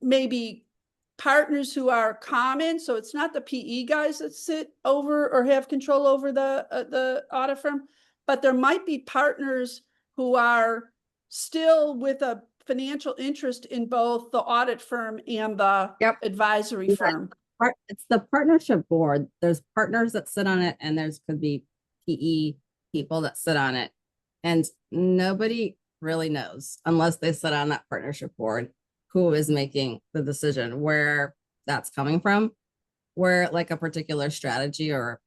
[SPEAKER 5] maybe partners who are common, so it's not the PE guys that sit over or have control over the audit firm, but there might be partners who are still with a financial interest in both the audit firm and the advisory firm.
[SPEAKER 2] It's the partnership board. There's partners that sit on it, and could be PE people that sit on it. And nobody really knows, unless they sit on that partnership board, who is making the decision, where that's coming from, where like a particular strategy or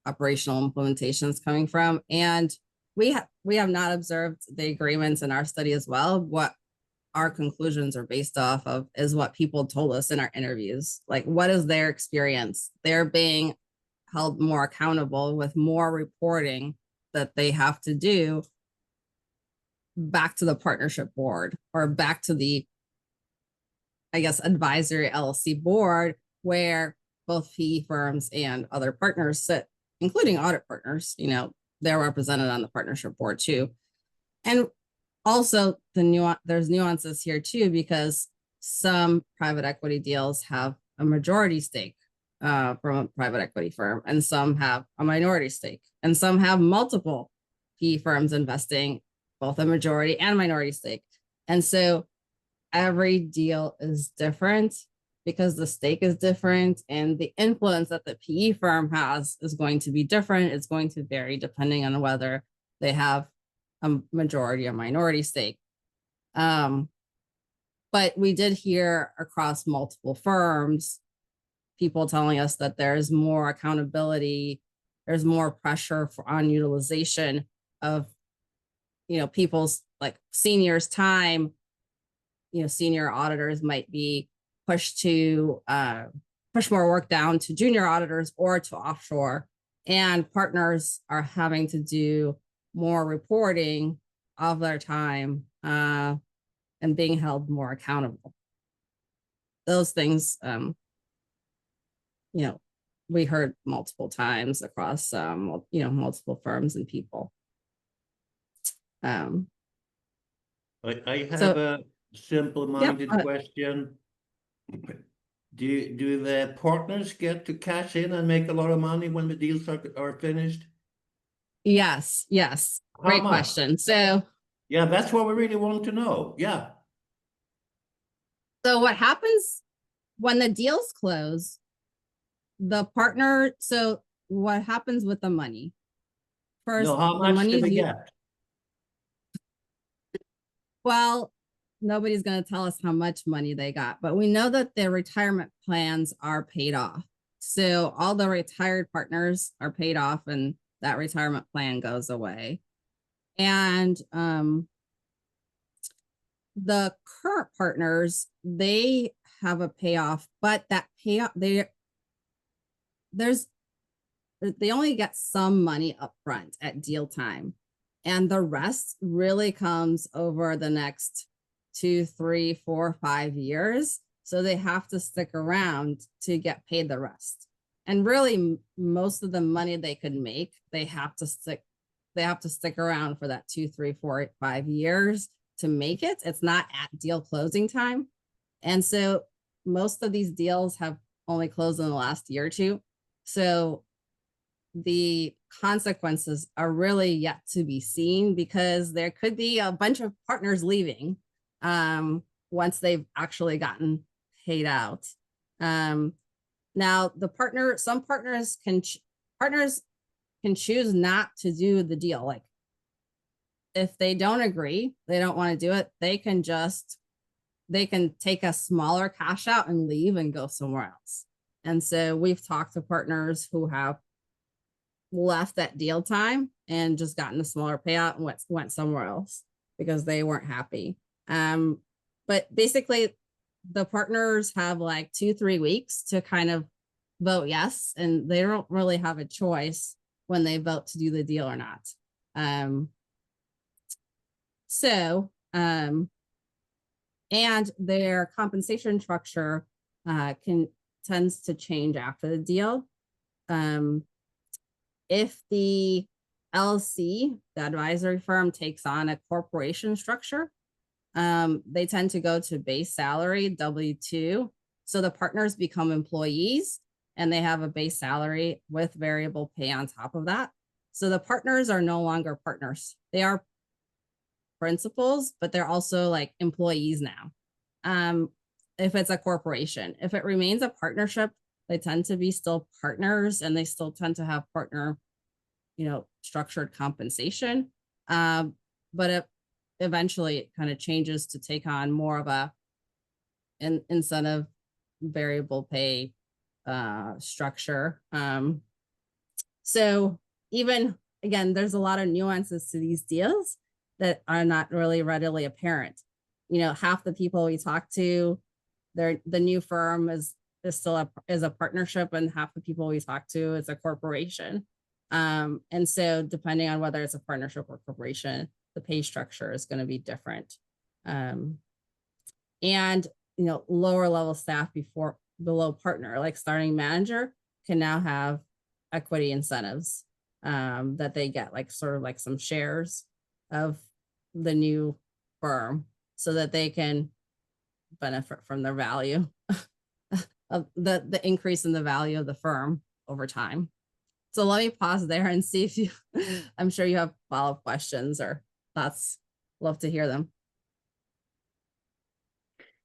[SPEAKER 2] operational implementation is coming from. And we have not observed the agreements in our study as well. What our conclusions are based off of is what people told us in our interviews. Like, what is their experience? They're being held more accountable with more reporting that they have to do back to the partnership board or back to the, I guess, advisory LLC board, where both PE firms and other partners sit, including audit partners. They're represented on the partnership board too. And also there's nuances here too, because some private equity deals have a majority stake from a private equity firm, and some have a minority stake, and some have multiple PE firms investing both a majority and minority stake. And so every deal is different because the stake is different, and the influence that the PE firm has is going to be different. It's going to vary depending on whether they have a majority or minority stake. But we did hear across multiple firms, people telling us that there's more accountability, there's more pressure on utilization of, people's like seniors' time. Senior auditors might be pushed to push more work down to junior auditors or to offshore, and partners are having to do more reporting of their time and being held more accountable. Those things, we heard multiple times across, multiple firms and people.
[SPEAKER 4] I have a simple-minded question. Do the partners get to cash in and make a lot of money when the deals are finished?
[SPEAKER 2] Yes. Great question. So
[SPEAKER 4] yeah, that's what we really want to know. Yeah.
[SPEAKER 2] So what happens when the deals close, the partner, so what happens with the money? First,
[SPEAKER 4] how much do they get?
[SPEAKER 2] Well, nobody's going to tell us how much money they got, but we know that their retirement plans are paid off. So all the retired partners are paid off and that retirement plan goes away. And the current partners, they have a payoff, but that payoff, they only get some money up front at deal time. And the rest really comes over the next 2, 3, 4, 5 years. So they have to stick around to get paid the rest. And really most of the money they could make, they have to stick around for that 2, 3, 4, 5 years to make it. It's not at deal closing time. And so most of these deals have only closed in the last year or two. So the consequences are really yet to be seen, because there could be a bunch of partners leaving once they've actually gotten paid out. Now some partners can choose not to do the deal. Like if they don't agree, they don't want to do it, they can take a smaller cash out and leave and go somewhere else. And so we've talked to partners who have left at deal time and just gotten a smaller payout and went somewhere else because they weren't happy. But basically the partners have like 2-3 weeks to kind of vote yes, and they don't really have a choice when they vote to do the deal or not. And their compensation structure tends to change after the deal. If the LLC, the advisory firm, takes on a corporation structure, they tend to go to base salary, W-2. So the partners become employees and they have a base salary with variable pay on top of that. So the partners are no longer partners. They are principals, but they're also like employees now. If it's a corporation, if it remains a partnership, they tend to be still partners and they still tend to have partner, structured compensation. But eventually it kind of changes to take on more of an incentive variable pay structure. So even, again, there's a lot of nuances to these deals that are not really readily apparent. Half the people we talk to, the new firm is still a partnership, and half the people we talk to is a corporation. And so depending on whether it's a partnership or corporation, the pay structure is going to be different. And lower level staff below partner, like starting manager, can now have equity incentives that they get, like sort of like some shares of the new firm, so that they can benefit from the value of the increase in the value of the firm over time. So let me pause there and see if I'm sure you have follow-up questions or thoughts. Love to hear them.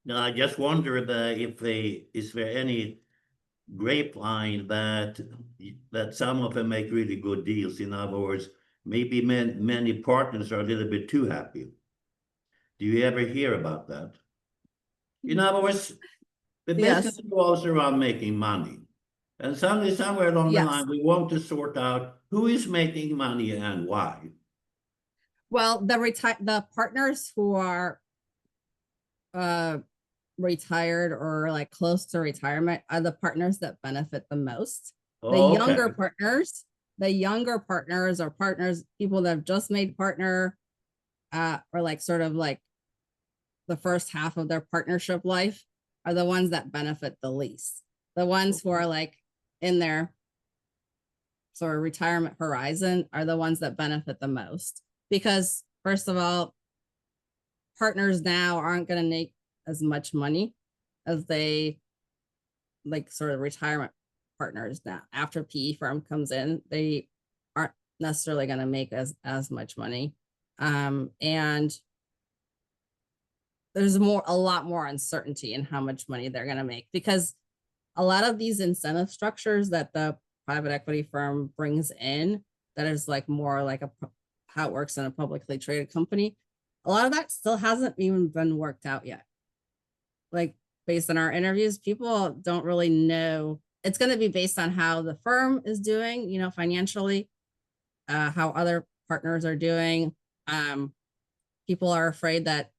[SPEAKER 4] No, I just wonder is there any grapevine that some of them make really good deals? In other words, maybe many partners are a little bit too happy. Do you ever hear about that? In other words, the business revolves around making money. And suddenly, somewhere along the line, we want to sort out who is making money and why.
[SPEAKER 2] Well, the partners who are retired or like close to retirement are the partners that benefit the most. The younger partners or partners, people that have just made partner, or like sort of like the first half of their partnership life, are the ones that benefit the least. The ones who are like in their sort of retirement horizon are the ones that benefit the most. Because first of all, partners now aren't going to make as much money as they like sort of retirement partners now. After PE firm comes in, they aren't necessarily going to make as much money. And there's a lot more uncertainty in how much money they're going to make, because a lot of these incentive structures that the private equity firm brings in, that is like more like how it works in a publicly traded company, a lot of that still hasn't even been worked out yet. Like based on our interviews, people don't really know. It's going to be based on how the firm is doing, you know, financially, how other partners are doing. People are afraid that,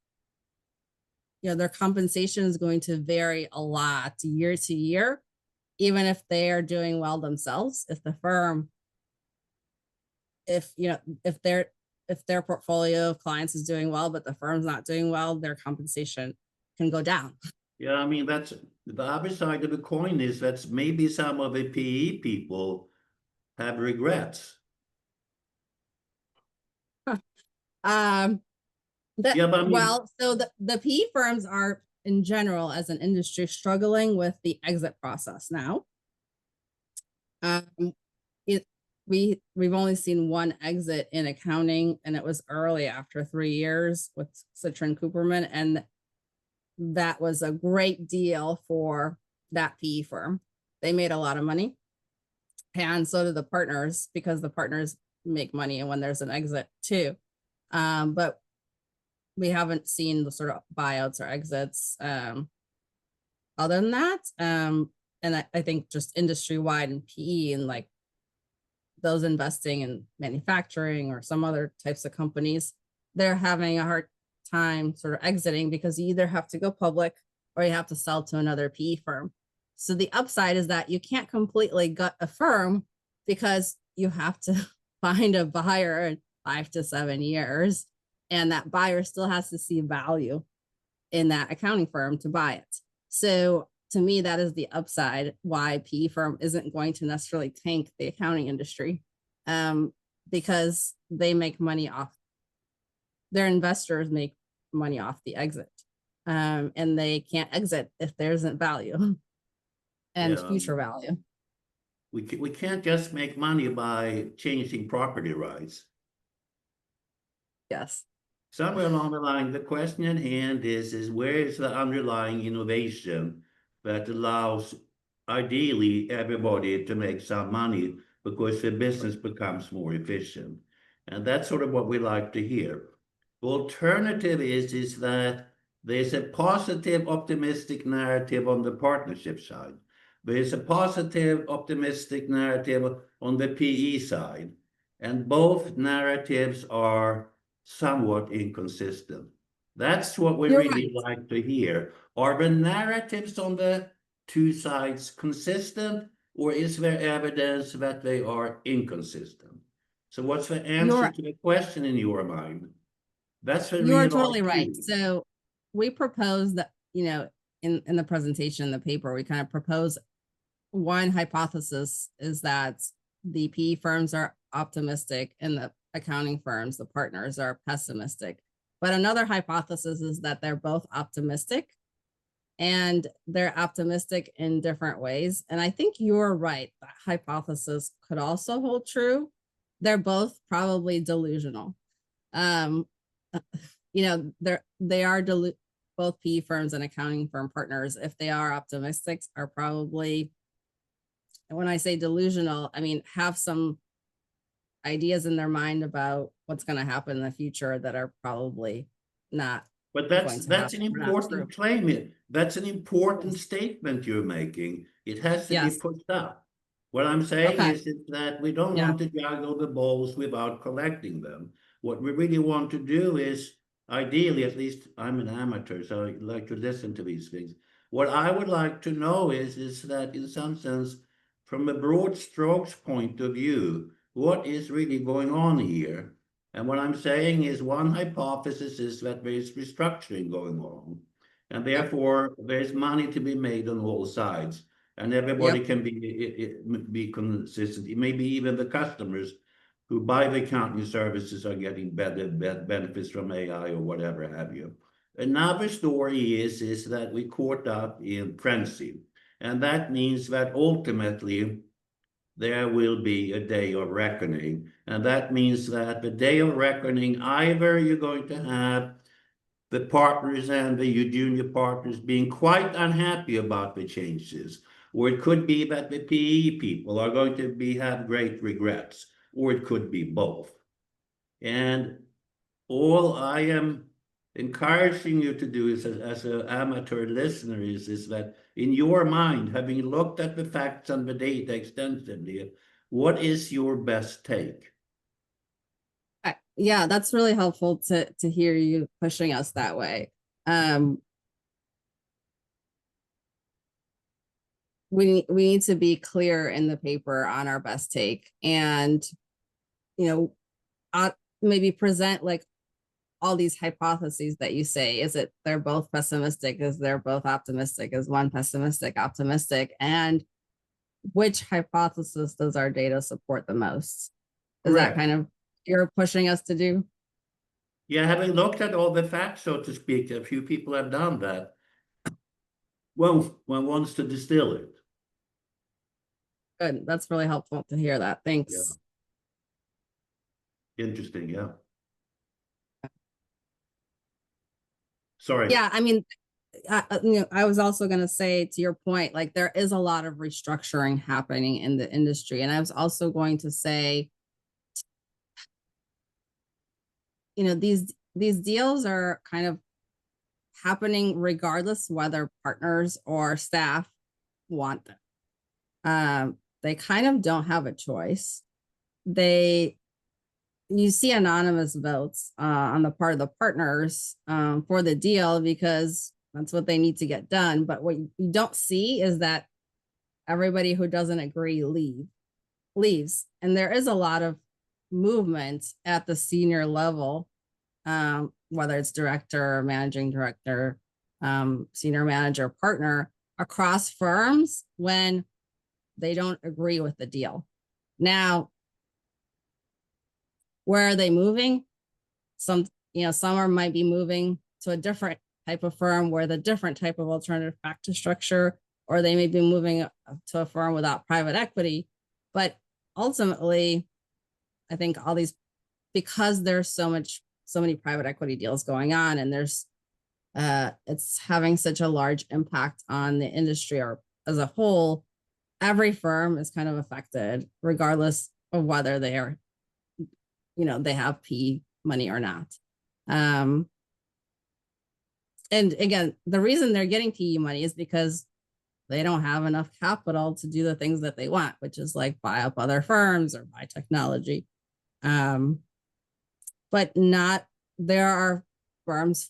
[SPEAKER 2] you know, their compensation is going to vary a lot year to year, even if they are doing well themselves. If the firm, if their portfolio of clients is doing well, but the firm's not doing well, their compensation can go down.
[SPEAKER 4] Yeah, I mean, that's the other side of the coin, is that maybe some of the PE people have regrets.
[SPEAKER 2] Well, so the PE firms are in general as an industry struggling with the exit process now. We've only seen one exit in accounting, and it was early after 3 years with Citrin Cooperman, and that was a great deal for that PE firm. They made a lot of money, and so did the partners, because the partners make money when there's an exit too. But we haven't seen the sort of buyouts or exits other than that. And I think just industry-wide in PE, and like those investing in manufacturing or some other types of companies, they're having a hard time sort of exiting, because you either have to go public or you have to sell to another PE firm. So the upside is that you can't completely gut a firm, because you have to find a buyer in 5 to 7 years. And that buyer still has to see value in that accounting firm to buy it. So to me, that is the upside why PE firm isn't going to necessarily tank the accounting industry, because they make money off, their investors make money off the exit, and they can't exit if there isn't value and future value.
[SPEAKER 4] We can't just make money by changing property rights.
[SPEAKER 2] Yes.
[SPEAKER 4] Somewhere along the line, the question at hand is where is the underlying innovation that allows ideally everybody to make some money, because the business becomes more efficient? And that's sort of what we like to hear. The alternative is that there's a positive, optimistic narrative on the partnership side. There's a positive, optimistic narrative on the PE side. And both narratives are somewhat inconsistent. That's what we really like to hear. Are the narratives on the two sides consistent, or is there evidence that they are inconsistent? So what's the answer to the question in your mind? That's the
[SPEAKER 2] You're totally right. So we propose that, you know, in the presentation, the paper, we kind of propose one hypothesis is that the PE firms are optimistic and the accounting firms, the partners, are pessimistic. But another hypothesis is that they're both optimistic, and they're optimistic in different ways. And I think you're right. That hypothesis could also hold true. They're both probably delusional. You know, they are both PE firms and accounting firm partners, if they are optimistic, are probably, and when I say delusional, I mean have some ideas in their mind about what's going to happen in the future that are probably not.
[SPEAKER 4] But
[SPEAKER 2] going
[SPEAKER 4] that's
[SPEAKER 2] to
[SPEAKER 4] that's an
[SPEAKER 2] happen. Not
[SPEAKER 4] important
[SPEAKER 2] true.
[SPEAKER 4] claim. That's an important
[SPEAKER 2] Yes.
[SPEAKER 4] statement you're making. It has to be
[SPEAKER 2] Yes.
[SPEAKER 4] pushed up. What I'm saying
[SPEAKER 2] Okay.
[SPEAKER 4] is that we don't
[SPEAKER 2] Yeah.
[SPEAKER 4] want to juggle the balls without collecting them. What we really want to do is, ideally, at least I'm an amateur, so I like to listen to these things. What I would like to know is that in some sense, from a broad strokes point of view, what is really going on here? And what I'm saying is one hypothesis is that there is restructuring going on, and therefore there's money to be made on all sides, and everybody can be consistent. Maybe even the customers who buy the accounting services are getting better benefits from AI or whatever have you. Another story is that we caught up in frenzy, and that means that ultimately there will be a day of reckoning. And that means that the day of reckoning, either you're going to have the partners and the junior partners being quite unhappy about the changes, or it could be that the PE people are going to have great regrets, or it could be both. And all I am encouraging you to do is, as an amateur listener, is that in your mind, having looked at the facts and the data extensively, what is your best take?
[SPEAKER 2] Yeah, that's really helpful to hear you pushing us that way. We need to be clear in the paper on our best take, and maybe present like all these hypotheses that you say. Is it they're both pessimistic? Is they're both optimistic? Is one pessimistic, optimistic? And which hypothesis does our data support the most? Is
[SPEAKER 4] Correct.
[SPEAKER 2] that kind of you're pushing us to do?
[SPEAKER 4] Yeah, having looked at all the facts, so to speak, a few people have done that. Well, one wants to distill it.
[SPEAKER 2] Good. That's really helpful to hear that. Thanks.
[SPEAKER 4] Yeah. Interesting, yeah. Sorry.
[SPEAKER 2] Yeah, I mean, I was also going to say, to your point, like there is a lot of restructuring happening in the industry. And I was also going to say, these deals are kind of happening regardless whether partners or staff want them. They kind of don't have a choice. You see anonymous votes on the part of the partners for the deal because that's what they need to get done. But what you don't see is that everybody who doesn't agree leaves. And there is a lot of movement at the senior level, whether it's director, managing director, senior manager, partner, across firms when they don't agree with the deal. Now, where are they moving? Some might be moving to a different type of firm where the different type of alternative practice structure, or they may be moving to a firm without private equity. But ultimately, I think all these, because there's so many private equity deals going on, and it's having such a large impact on the industry or as a whole, every firm is kind of affected regardless of whether they are, they have PE money or not. And again, the reason they're getting PE money is because they don't have enough capital to do the things that they want, which is like buy up other firms or buy technology. But there are firms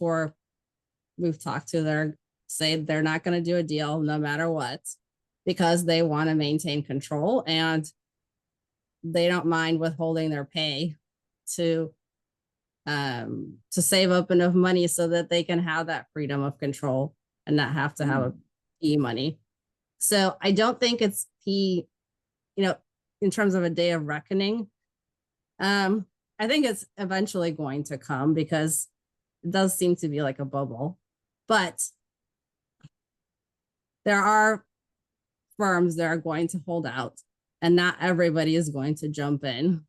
[SPEAKER 2] we've talked to that say they're not going to do a deal no matter what, because they want to maintain control and they don't mind withholding their pay to save up enough money so that they can have that freedom of control and not have to have a PE money. So I don't think it's PE, in terms of a day of reckoning. I think it's eventually going to come because it does seem to be like a bubble, but there are firms that are going to hold out, and not everybody is going to jump in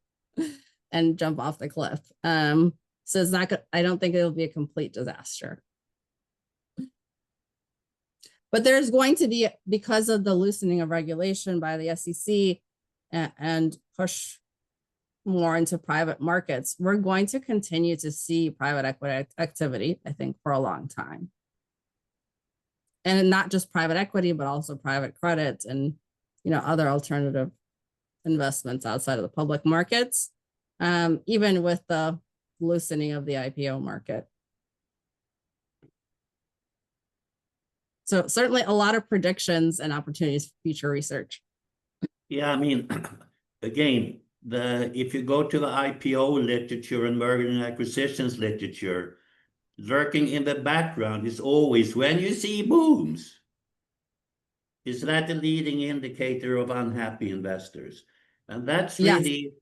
[SPEAKER 2] and jump off the cliff. So it's not good. I don't think it'll be a complete disaster. But there's going to be, because of the loosening of regulation by the SEC and push more into private markets, we're going to continue to see private equity activity, I think, for a long time. And not just private equity, but also private credit and, you know, other alternative investments outside of the public markets, even with the loosening of the IPO market. So certainly a lot of predictions and opportunities for future research.
[SPEAKER 4] Yeah, I mean, again, if you go to the IPO literature and merger and acquisitions literature, lurking in the background is always when you see booms. Is that the leading indicator of unhappy investors? And that's really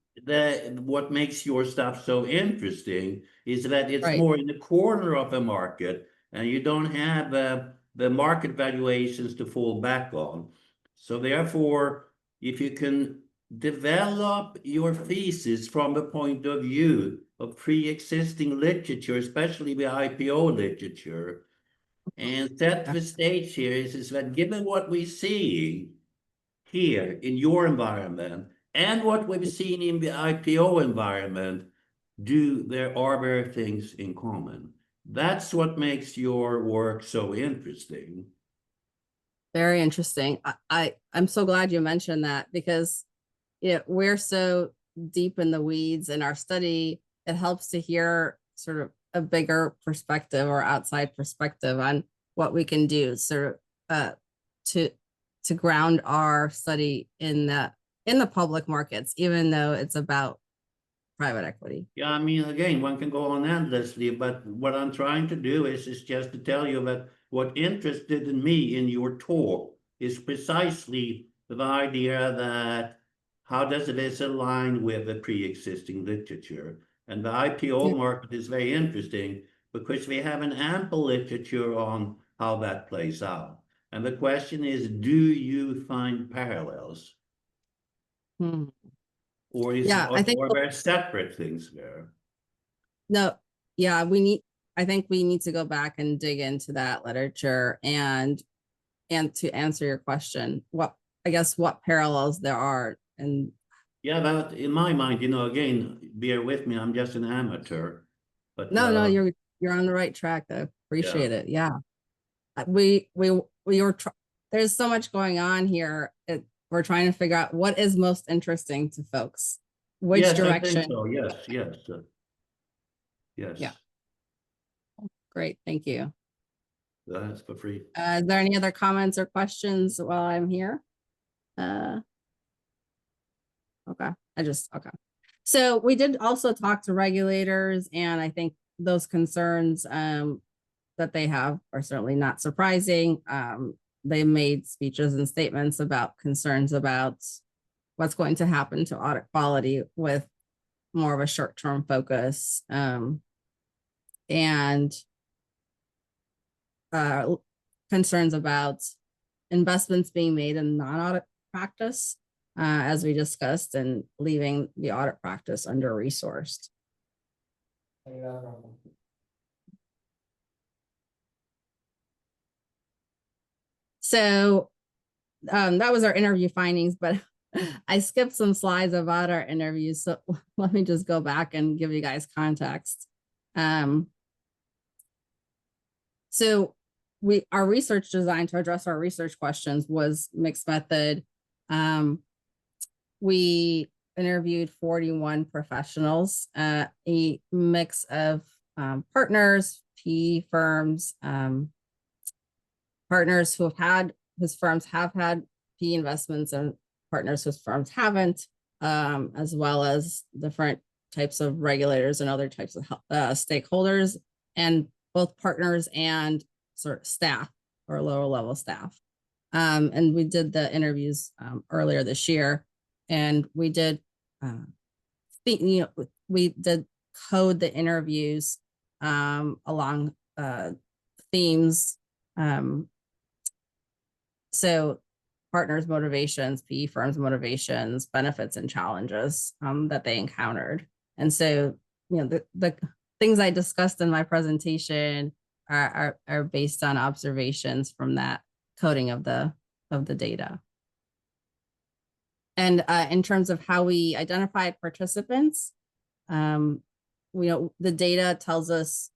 [SPEAKER 4] what makes your stuff so interesting, is that it's more in the corner of a market and you don't have the market valuations to fall back on. So therefore, if you can develop your thesis from the point of view of pre-existing literature, especially the IPO literature, and set the stage here is that given what we're seeing here in your environment and what we've seen in the IPO environment, there are things in common. That's what makes your work so interesting.
[SPEAKER 2] Very interesting. I'm so glad you mentioned that, because we're so deep in the weeds in our study. It helps to hear sort of a bigger perspective or outside perspective on what we can do sort of to ground our study in the public markets, even though it's about private equity.
[SPEAKER 4] Yeah, I mean, again, one can go on endlessly, but what I'm trying to do is just to tell you that what interested in me in your talk is precisely the idea that how does this align with the pre-existing literature? And the IPO market is very interesting because we have an ample literature on how that plays out. And the question is, do you find parallels? Or I think there are separate things there?
[SPEAKER 2] No, yeah, I think we need to go back and dig into that literature and to answer your question, what parallels there are. And
[SPEAKER 4] yeah, but in my mind, again, bear with me, I'm just an amateur. But
[SPEAKER 2] no, you're on the right track. I appreciate it. Yeah, there's so much going on here. We're trying to figure out what is most interesting to folks, which direction.
[SPEAKER 4] I think so. Yes.
[SPEAKER 2] Yeah. Great, thank you.
[SPEAKER 4] That's for free.
[SPEAKER 2] Is there any other comments or questions while I'm here? Okay. So we did also talk to regulators, and I think those concerns that they have are certainly not surprising. They made speeches and statements about concerns about what's going to happen to audit quality with more of a short-term focus, and concerns about investments being made in non-audit practice, as we discussed, and leaving the audit practice under-resourced. So that was our interview findings, but I skipped some slides about our interviews. So let me just go back and give you guys context. So our research design to address our research questions was mixed method. We interviewed 41 professionals, a mix of partners, PE firms, partners whose firms have had PE investments, and partners whose firms haven't, as well as different types of regulators and other types of stakeholders, and both partners and sort of staff or lower level staff. And we did the interviews earlier this year, and we did code the interviews along themes. So partners' motivations, PE firms' motivations, benefits and challenges that they encountered. And so, the things I discussed in my presentation are based on observations from that coding of the data. And in terms of how we identified participants, the data tells us,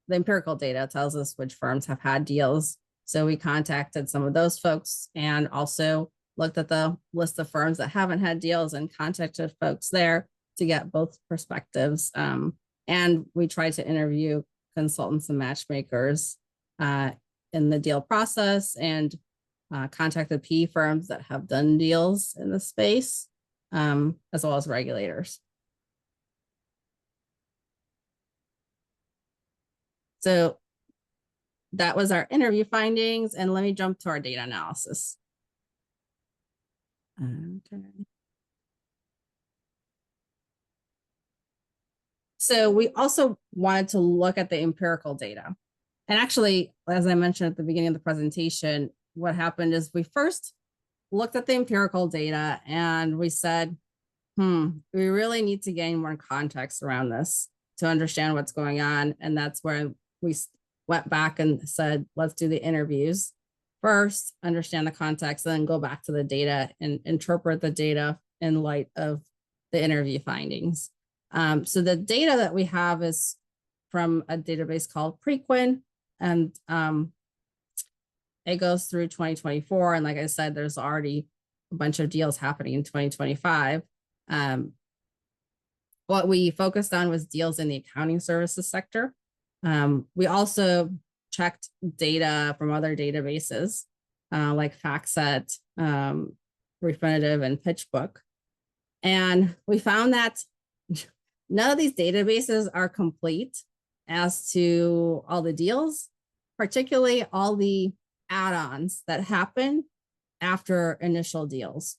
[SPEAKER 2] the empirical data tells us which firms have had deals. So we contacted some of those folks and also looked at the list of firms that haven't had deals and contacted folks there to get both perspectives. And we tried to interview consultants and matchmakers in the deal process, and contacted PE firms that have done deals in the space, as well as regulators. So that was our interview findings, and let me jump to our data analysis. Okay. So we also wanted to look at the empirical data. And actually, as I mentioned at the beginning of the presentation, what happened is we first looked at the empirical data and we said, we really need to gain more context around this to understand what's going on. And that's where we went back and said, let's do the interviews first, understand the context, then go back to the data and interpret the data in light of the interview findings. So the data that we have is from a database called Prequin, and it goes through 2024. And like I said, there's already a bunch of deals happening in 2025. What we focused on was deals in the accounting services sector. We also checked data from other databases like FactSet, Refinitiv, and PitchBook. And we found that none of these databases are complete as to all the deals, particularly all the add-ons that happen after initial deals.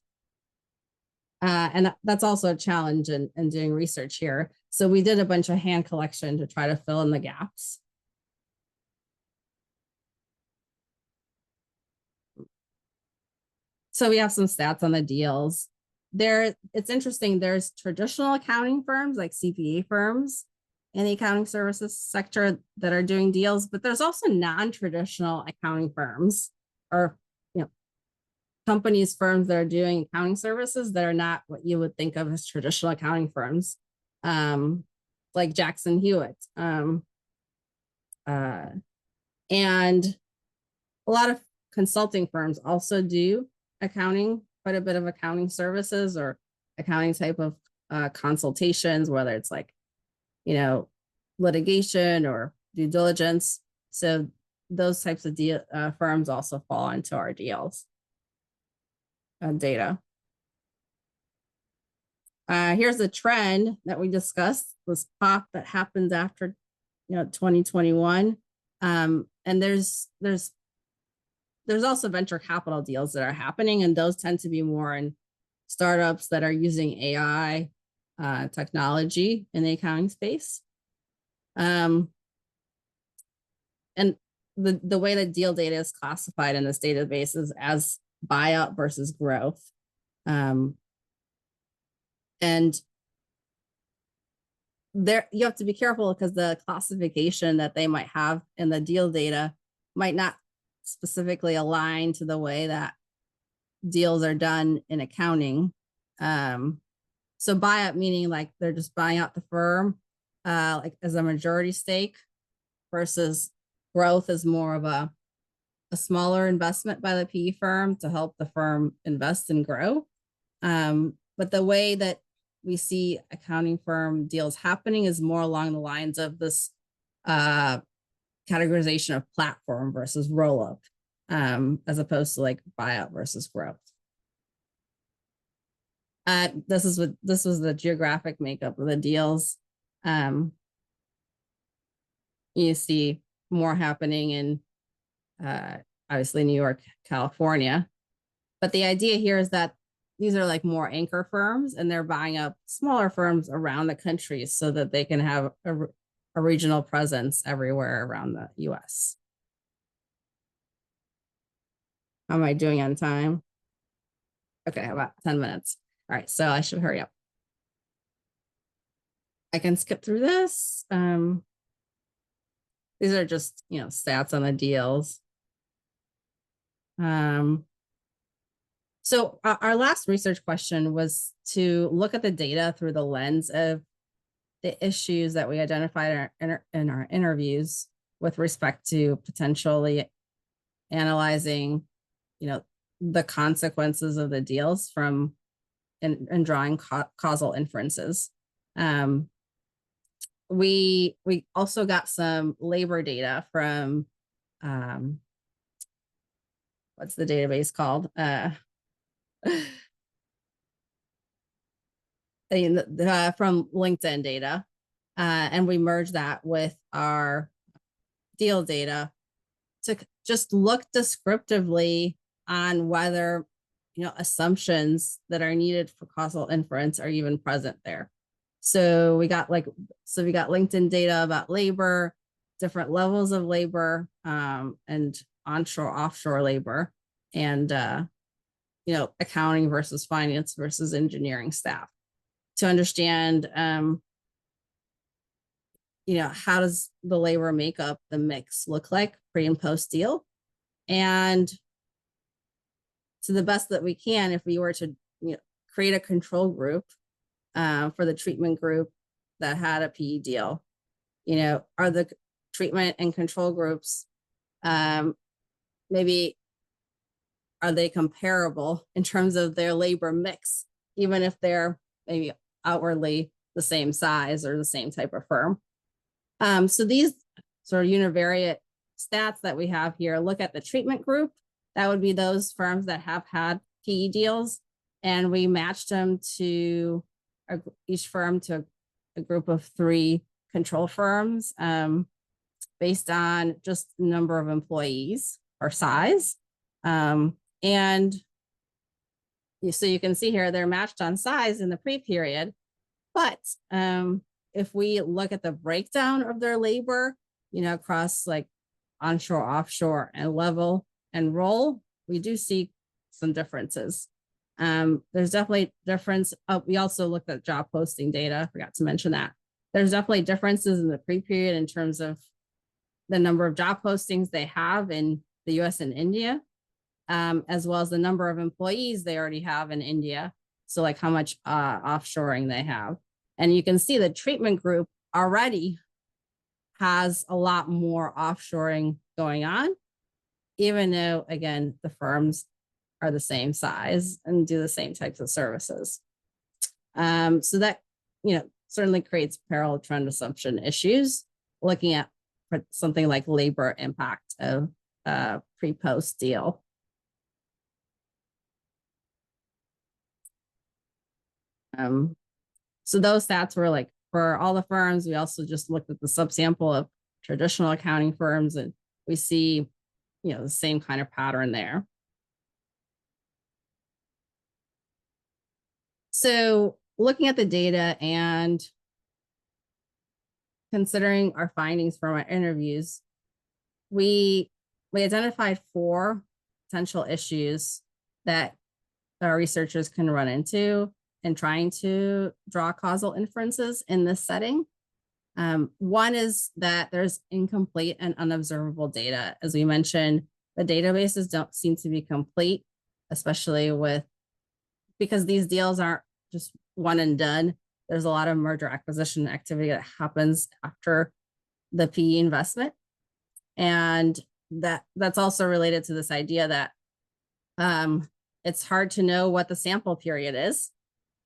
[SPEAKER 2] And that's also a challenge in doing research here. So we did a bunch of hand collection to try to fill in the gaps. So we have some stats on the deals. It's interesting, there's traditional accounting firms like CPA firms in the accounting services sector that are doing deals, but there's also non-traditional accounting firms or companies, firms that are doing accounting services that are not what you would think of as traditional accounting firms, like Jackson Hewitt. And a lot of consulting firms also do accounting, quite a bit of accounting services or accounting type of consultations, whether it's like, litigation or due diligence. So those types of firms also fall into our deals data. Here's a trend that we discussed, this pop that happens after 2021. And there's also venture capital deals that are happening, and those tend to be more in startups that are using AI technology in the accounting space. And the way that deal data is classified in this database is as buyout versus growth. And there you have to be careful because the classification that they might have in the deal data might not specifically align to the way that deals are done in accounting. So buyout meaning like they're just buying out the firm like as a majority stake, versus growth is more of a smaller investment by the PE firm to help the firm invest and grow. But the way that we see accounting firm deals happening is more along the lines of this categorization of platform versus roll-up, as opposed to like buyout versus growth. This was the geographic makeup of the deals. You see more happening in obviously New York, California. But the idea here is that these are like more anchor firms, and they're buying up smaller firms around the country so that they can have a regional presence everywhere around the US. How am I doing on time? Okay, about 10 minutes. All right, so I should hurry up. I can skip through this. These are just, stats on the deals. So our last research question was to look at the data through the lens of the issues that we identified in our interviews with respect to potentially analyzing, the consequences of the deals from and drawing causal inferences. We also got some labor data from what's the database called? From LinkedIn data, and we merged that with our deal data to just look descriptively on whether assumptions that are needed for causal inference are even present there. So we got LinkedIn data about labor, different levels of labor, and onshore, offshore labor, and accounting versus finance versus engineering staff, to understand how does the labor makeup, the mix look like pre and post deal. And to the best that we can, if we were to create a control group for the treatment group that had a PE deal, are the treatment and control groups, maybe are they comparable in terms of their labor mix, even if they're maybe outwardly the same size or the same type of firm. So these sort of univariate stats that we have here look at the treatment group. That would be those firms that have had PE deals, and we matched them to each firm to a group of 3 control firms based on just number of employees or size. And so you can see here they're matched on size in the pre-period, but if we look at the breakdown of their labor, across like onshore, offshore, and level and role, we do see some differences. There's definitely difference. We also looked at job posting data. I forgot to mention that. There's definitely differences in the pre-period in terms of the number of job postings they have in the US and India, as well as the number of employees they already have in India. So like how much offshoring they have. And you can see the treatment group already has a lot more offshoring going on, even though, again, the firms are the same size and do the same types of services. So that, certainly creates parallel trend assumption issues, looking at something like labor impact of pre-post deal. So those stats were like for all the firms. We also just looked at the subsample of traditional accounting firms, and we see, the same kind of pattern there. So looking at the data and considering our findings from our interviews, we identified 4 potential issues that our researchers can run into in trying to draw causal inferences in this setting. One is that there's incomplete and unobservable data. As we mentioned, the databases don't seem to be complete, especially because these deals aren't just one and done. There's a lot of merger acquisition activity that happens after the PE investment. And that's also related to this idea that it's hard to know what the sample period is,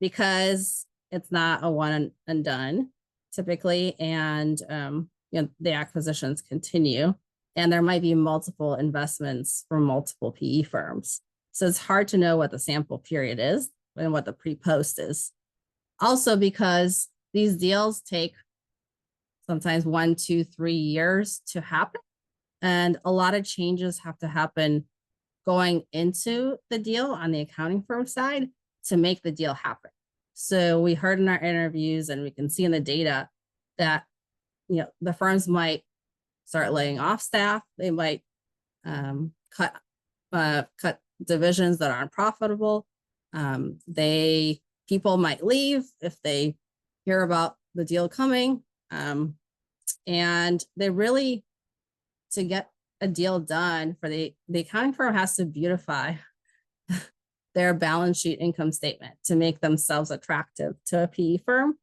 [SPEAKER 2] because it's not a one and done typically, and the acquisitions continue, and there might be multiple investments from multiple PE firms. So it's hard to know what the sample period is and what the pre-post is. Also, because these deals take sometimes 1, 2, 3 years to happen, and a lot of changes have to happen going into the deal on the accounting firm side to make the deal happen. So we heard in our interviews, and we can see in the data that, the firms might start laying off staff. They might cut divisions that aren't profitable. People might leave if they hear about the deal coming. And they really, to get a deal done for the accounting firm has to beautify their balance sheet income statement to make themselves attractive to a PE firm.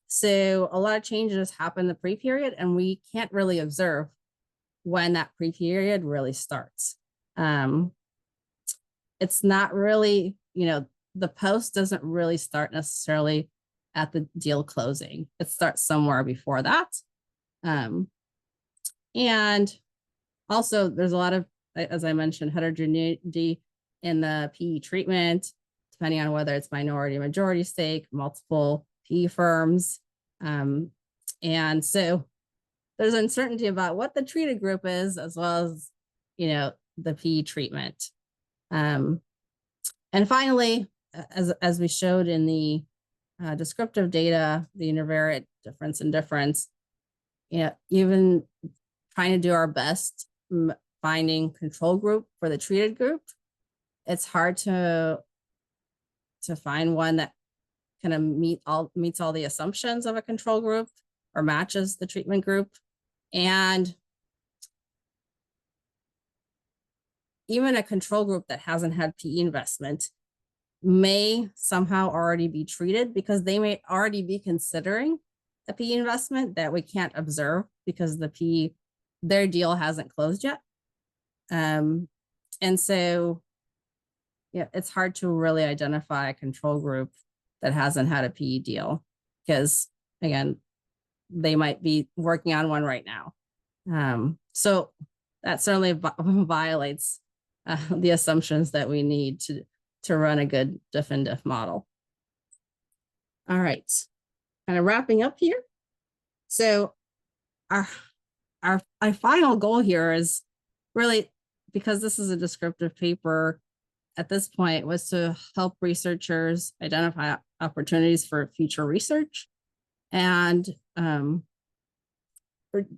[SPEAKER 2] So a lot of changes happen in the pre-period, and we can't really observe when that pre-period really starts. It's not really, the post doesn't really start necessarily at the deal closing. It starts somewhere before that. And also there's a lot of, as I mentioned, heterogeneity in the PE treatment, depending on whether it's minority, majority stake, multiple PE firms. And so there's uncertainty about what the treated group is, as well as, the PE treatment. And finally, as we showed in the descriptive data, the univariate difference in difference, even trying to do our best finding control group for the treated group, it's hard to find one that kind of meets all the assumptions of a control group or matches the treatment group. And even a control group that hasn't had PE investment may somehow already be treated, because they may already be considering a PE investment that we can't observe because their deal hasn't closed yet. And so, it's hard to really identify a control group that hasn't had a PE deal, because again, they might be working on one right now. So that certainly violates the assumptions that we need to run a good diff and diff model. All right, kind of wrapping up here. So our final goal here is really, because this is a descriptive paper at this point, was to help researchers identify opportunities for future research. And,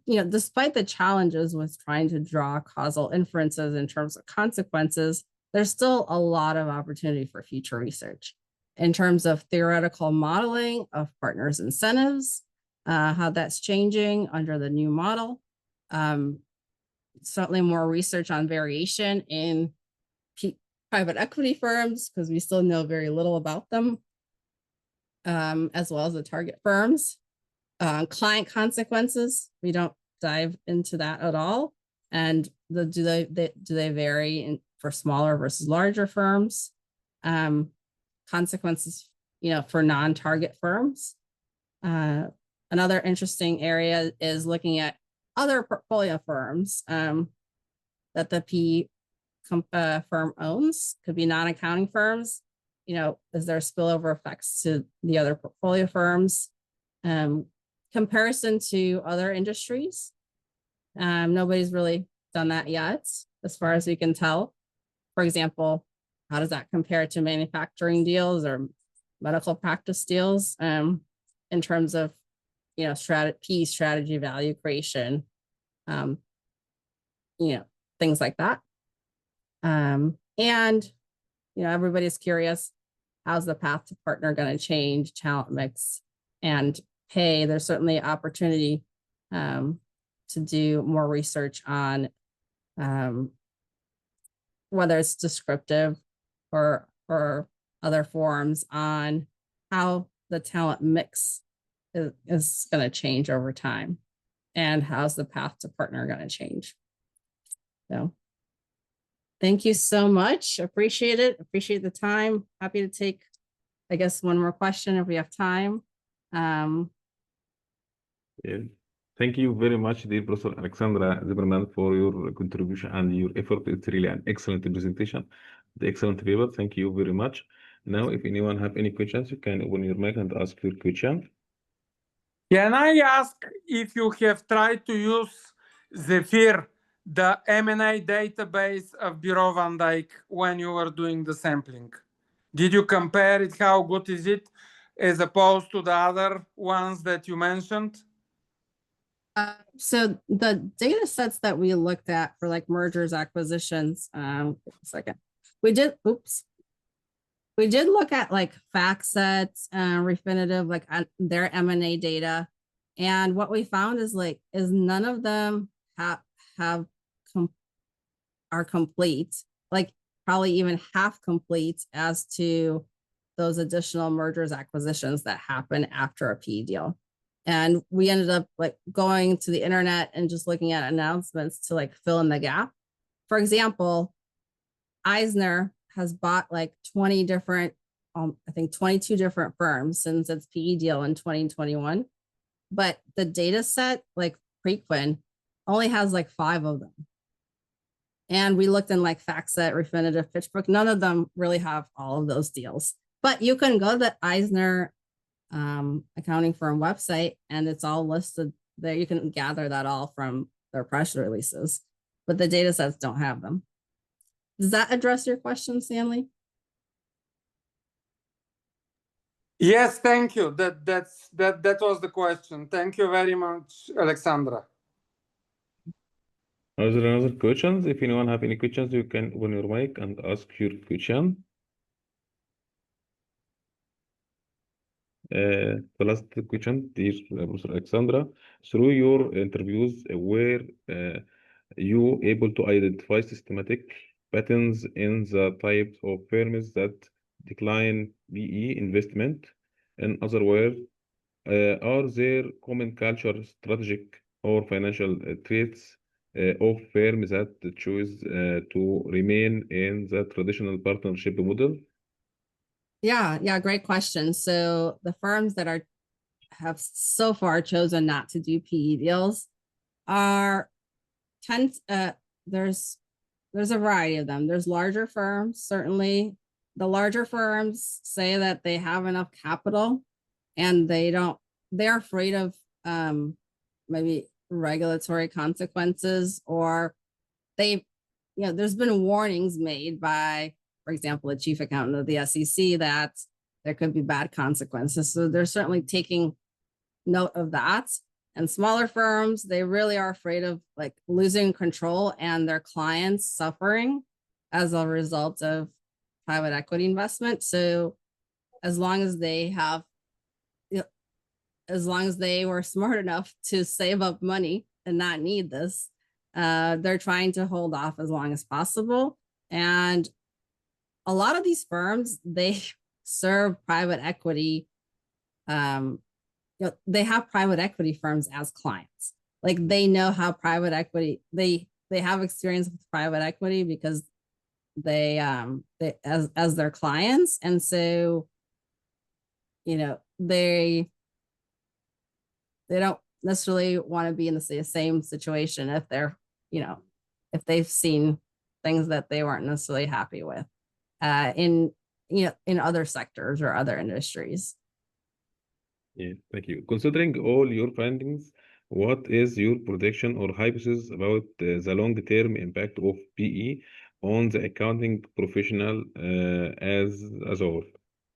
[SPEAKER 2] despite the challenges with trying to draw causal inferences in terms of consequences, there's still a lot of opportunity for future research in terms of theoretical modeling of partners' incentives, how that's changing under the new model. Certainly more research on variation in private equity firms, because we still know very little about them, as well as the target firms. Client consequences, we don't dive into that at all. And do they vary for smaller versus larger firms? Consequences, for non-target firms. Another interesting area is looking at other portfolio firms that the PE firm owns. Could be non-accounting firms. Is there spillover effects to the other portfolio firms? Comparison to other industries. Nobody's really done that yet, as far as we can tell. For example, how does that compare to manufacturing deals or medical practice deals in terms of, PE strategy, value creation, things like that. And, everybody's curious, how's the path to partner going to change talent mix and pay? There's certainly opportunity to do more research on whether it's descriptive or other forms on how the talent mix is going to change over time, and how's the path to partner going to change. So thank you so much. Appreciate it. Appreciate the time. Happy to take, I guess, one more question if we have time.
[SPEAKER 1] Yeah. Thank you very much, dear Professor Aleksandra Zimmerman, for your contribution and your effort. It's really an excellent presentation, the excellent paper. Thank you very much. Now, if anyone have any questions, you can open your mic and ask your question.
[SPEAKER 6] Can I ask if you have tried to use Zephyr, the M&A database of Bureau van Dijk, when you were doing the sampling? Did you compare it? How good is it as opposed to the other ones that you mentioned?
[SPEAKER 2] So the data sets that we looked at for like mergers, acquisitions, we did look at like FactSet, Refinitiv, like their M&A data. And what we found is none of them are complete. Like probably even half complete as to those additional mergers, acquisitions that happen after a PE deal. And we ended up like going to the internet and just looking at announcements to like fill in the gap. For example, Eisner has bought like 20 different, I think 22 different firms since its PE deal in 2021. But the data set, like Preqin, only has like 5 of them. And we looked in like FactSet, Refinitiv, PitchBook. None of them really have all of those deals. But you can go to the Eisner accounting firm website and it's all listed there. You can gather that all from their press releases, but the data sets don't have them. Does that address your question, Stanley?
[SPEAKER 6] Yes, thank you. That was the question. Thank you very much, Aleksandra.
[SPEAKER 1] Are there another questions? If anyone have any questions, you can open your mic and ask your question. The last question, dear Professor Aleksandra, through your interviews, were you able to identify systematic patterns in the types of firms that decline PE investment? In other words, are there common culture, strategic, or financial traits of firms that choose to remain in the traditional partnership model?
[SPEAKER 2] Yeah, great question. So the firms that have so far chosen not to do PE deals are there's a variety of them. There's larger firms, certainly. The larger firms say that they have enough capital and they're afraid of maybe regulatory consequences, or there's been warnings made by, for example, a chief accountant of the SEC that there could be bad consequences. So they're certainly taking note of that. And smaller firms, they really are afraid of like losing control and their clients suffering as a result of private equity investment. So as long as they were smart enough to save up money and not need this, they're trying to hold off as long as possible. And a lot of these firms, they serve private equity. They have private equity firms as clients. Like they know how private equity, they have experience with private equity because they as their clients. And so, they don't necessarily want to be in the same situation if they're, if they've seen things that they weren't necessarily happy with in other sectors or other industries.
[SPEAKER 1] Yeah, thank you. Considering all your findings, what is your prediction or hypothesis about the long-term impact of PE on the accounting professional as a whole?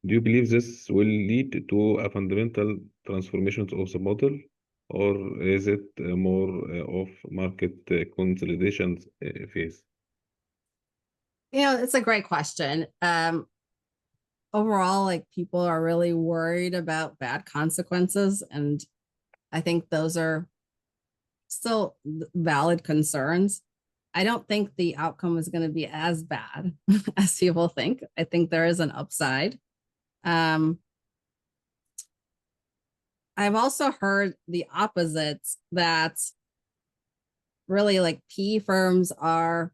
[SPEAKER 1] Do you believe this will lead to a fundamental transformation of the model, or is it more of market consolidation phase?
[SPEAKER 2] It's a great question. Overall, like people are really worried about bad consequences. And I think those are still valid concerns. I don't think the outcome is going to be as bad as people think. I think there is an upside. I've also heard the opposite, that really like PE firms are,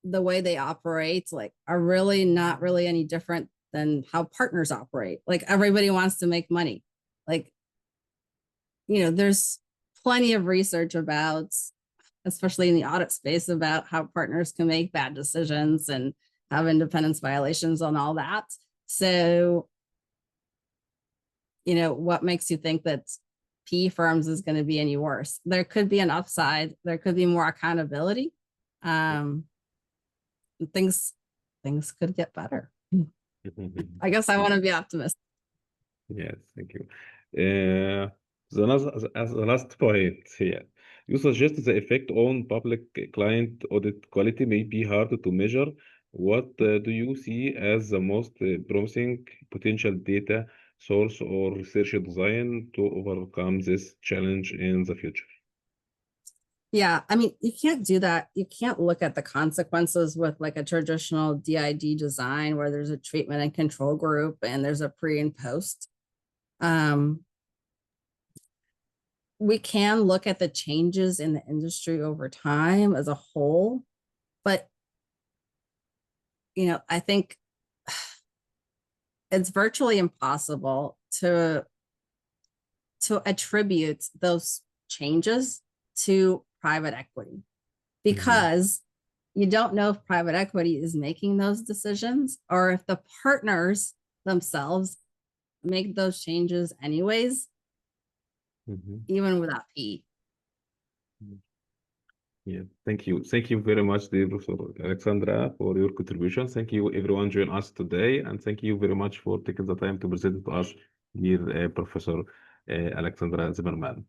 [SPEAKER 2] the way they operate are really not really any different than how partners operate. Like everybody wants to make money. Like, there's plenty of research about, especially in the audit space, about how partners can make bad decisions and have independence violations and all that. So, what makes you think that PE firms is going to be any worse? There could be an upside. There could be more accountability. Things could get better. I guess I want to be optimistic.
[SPEAKER 1] Yes, thank you. The last point here, you suggest the effect on public client audit quality may be hard to measure. What do you see as the most promising potential data source or research design to overcome this challenge in the future?
[SPEAKER 2] Yeah, I mean, you can't do that. You can't look at the consequences with like a traditional DID design where there's a treatment and control group and there's a pre and post. We can look at the changes in the industry over time as a whole, but I think it's virtually impossible to attribute those changes to private equity because you don't know if private equity is making those decisions or if the partners themselves make those changes anyways, even without PE.
[SPEAKER 1] Yeah, thank you. Thank you very much, dear Professor Aleksandra, for your contribution. Thank you, everyone, joining us today. And thank you very much for taking the time to present to us, dear Professor Aleksandra Zimmerman.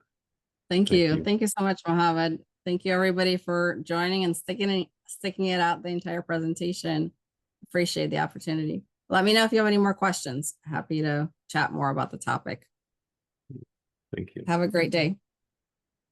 [SPEAKER 2] Thank you. Thank you so much, Mohammed. Thank you, everybody, for joining and sticking it out the entire presentation. Appreciate the opportunity. Let me know if you have any more questions. Happy to chat more about the topic.
[SPEAKER 1] Thank you.
[SPEAKER 2] Have a great day.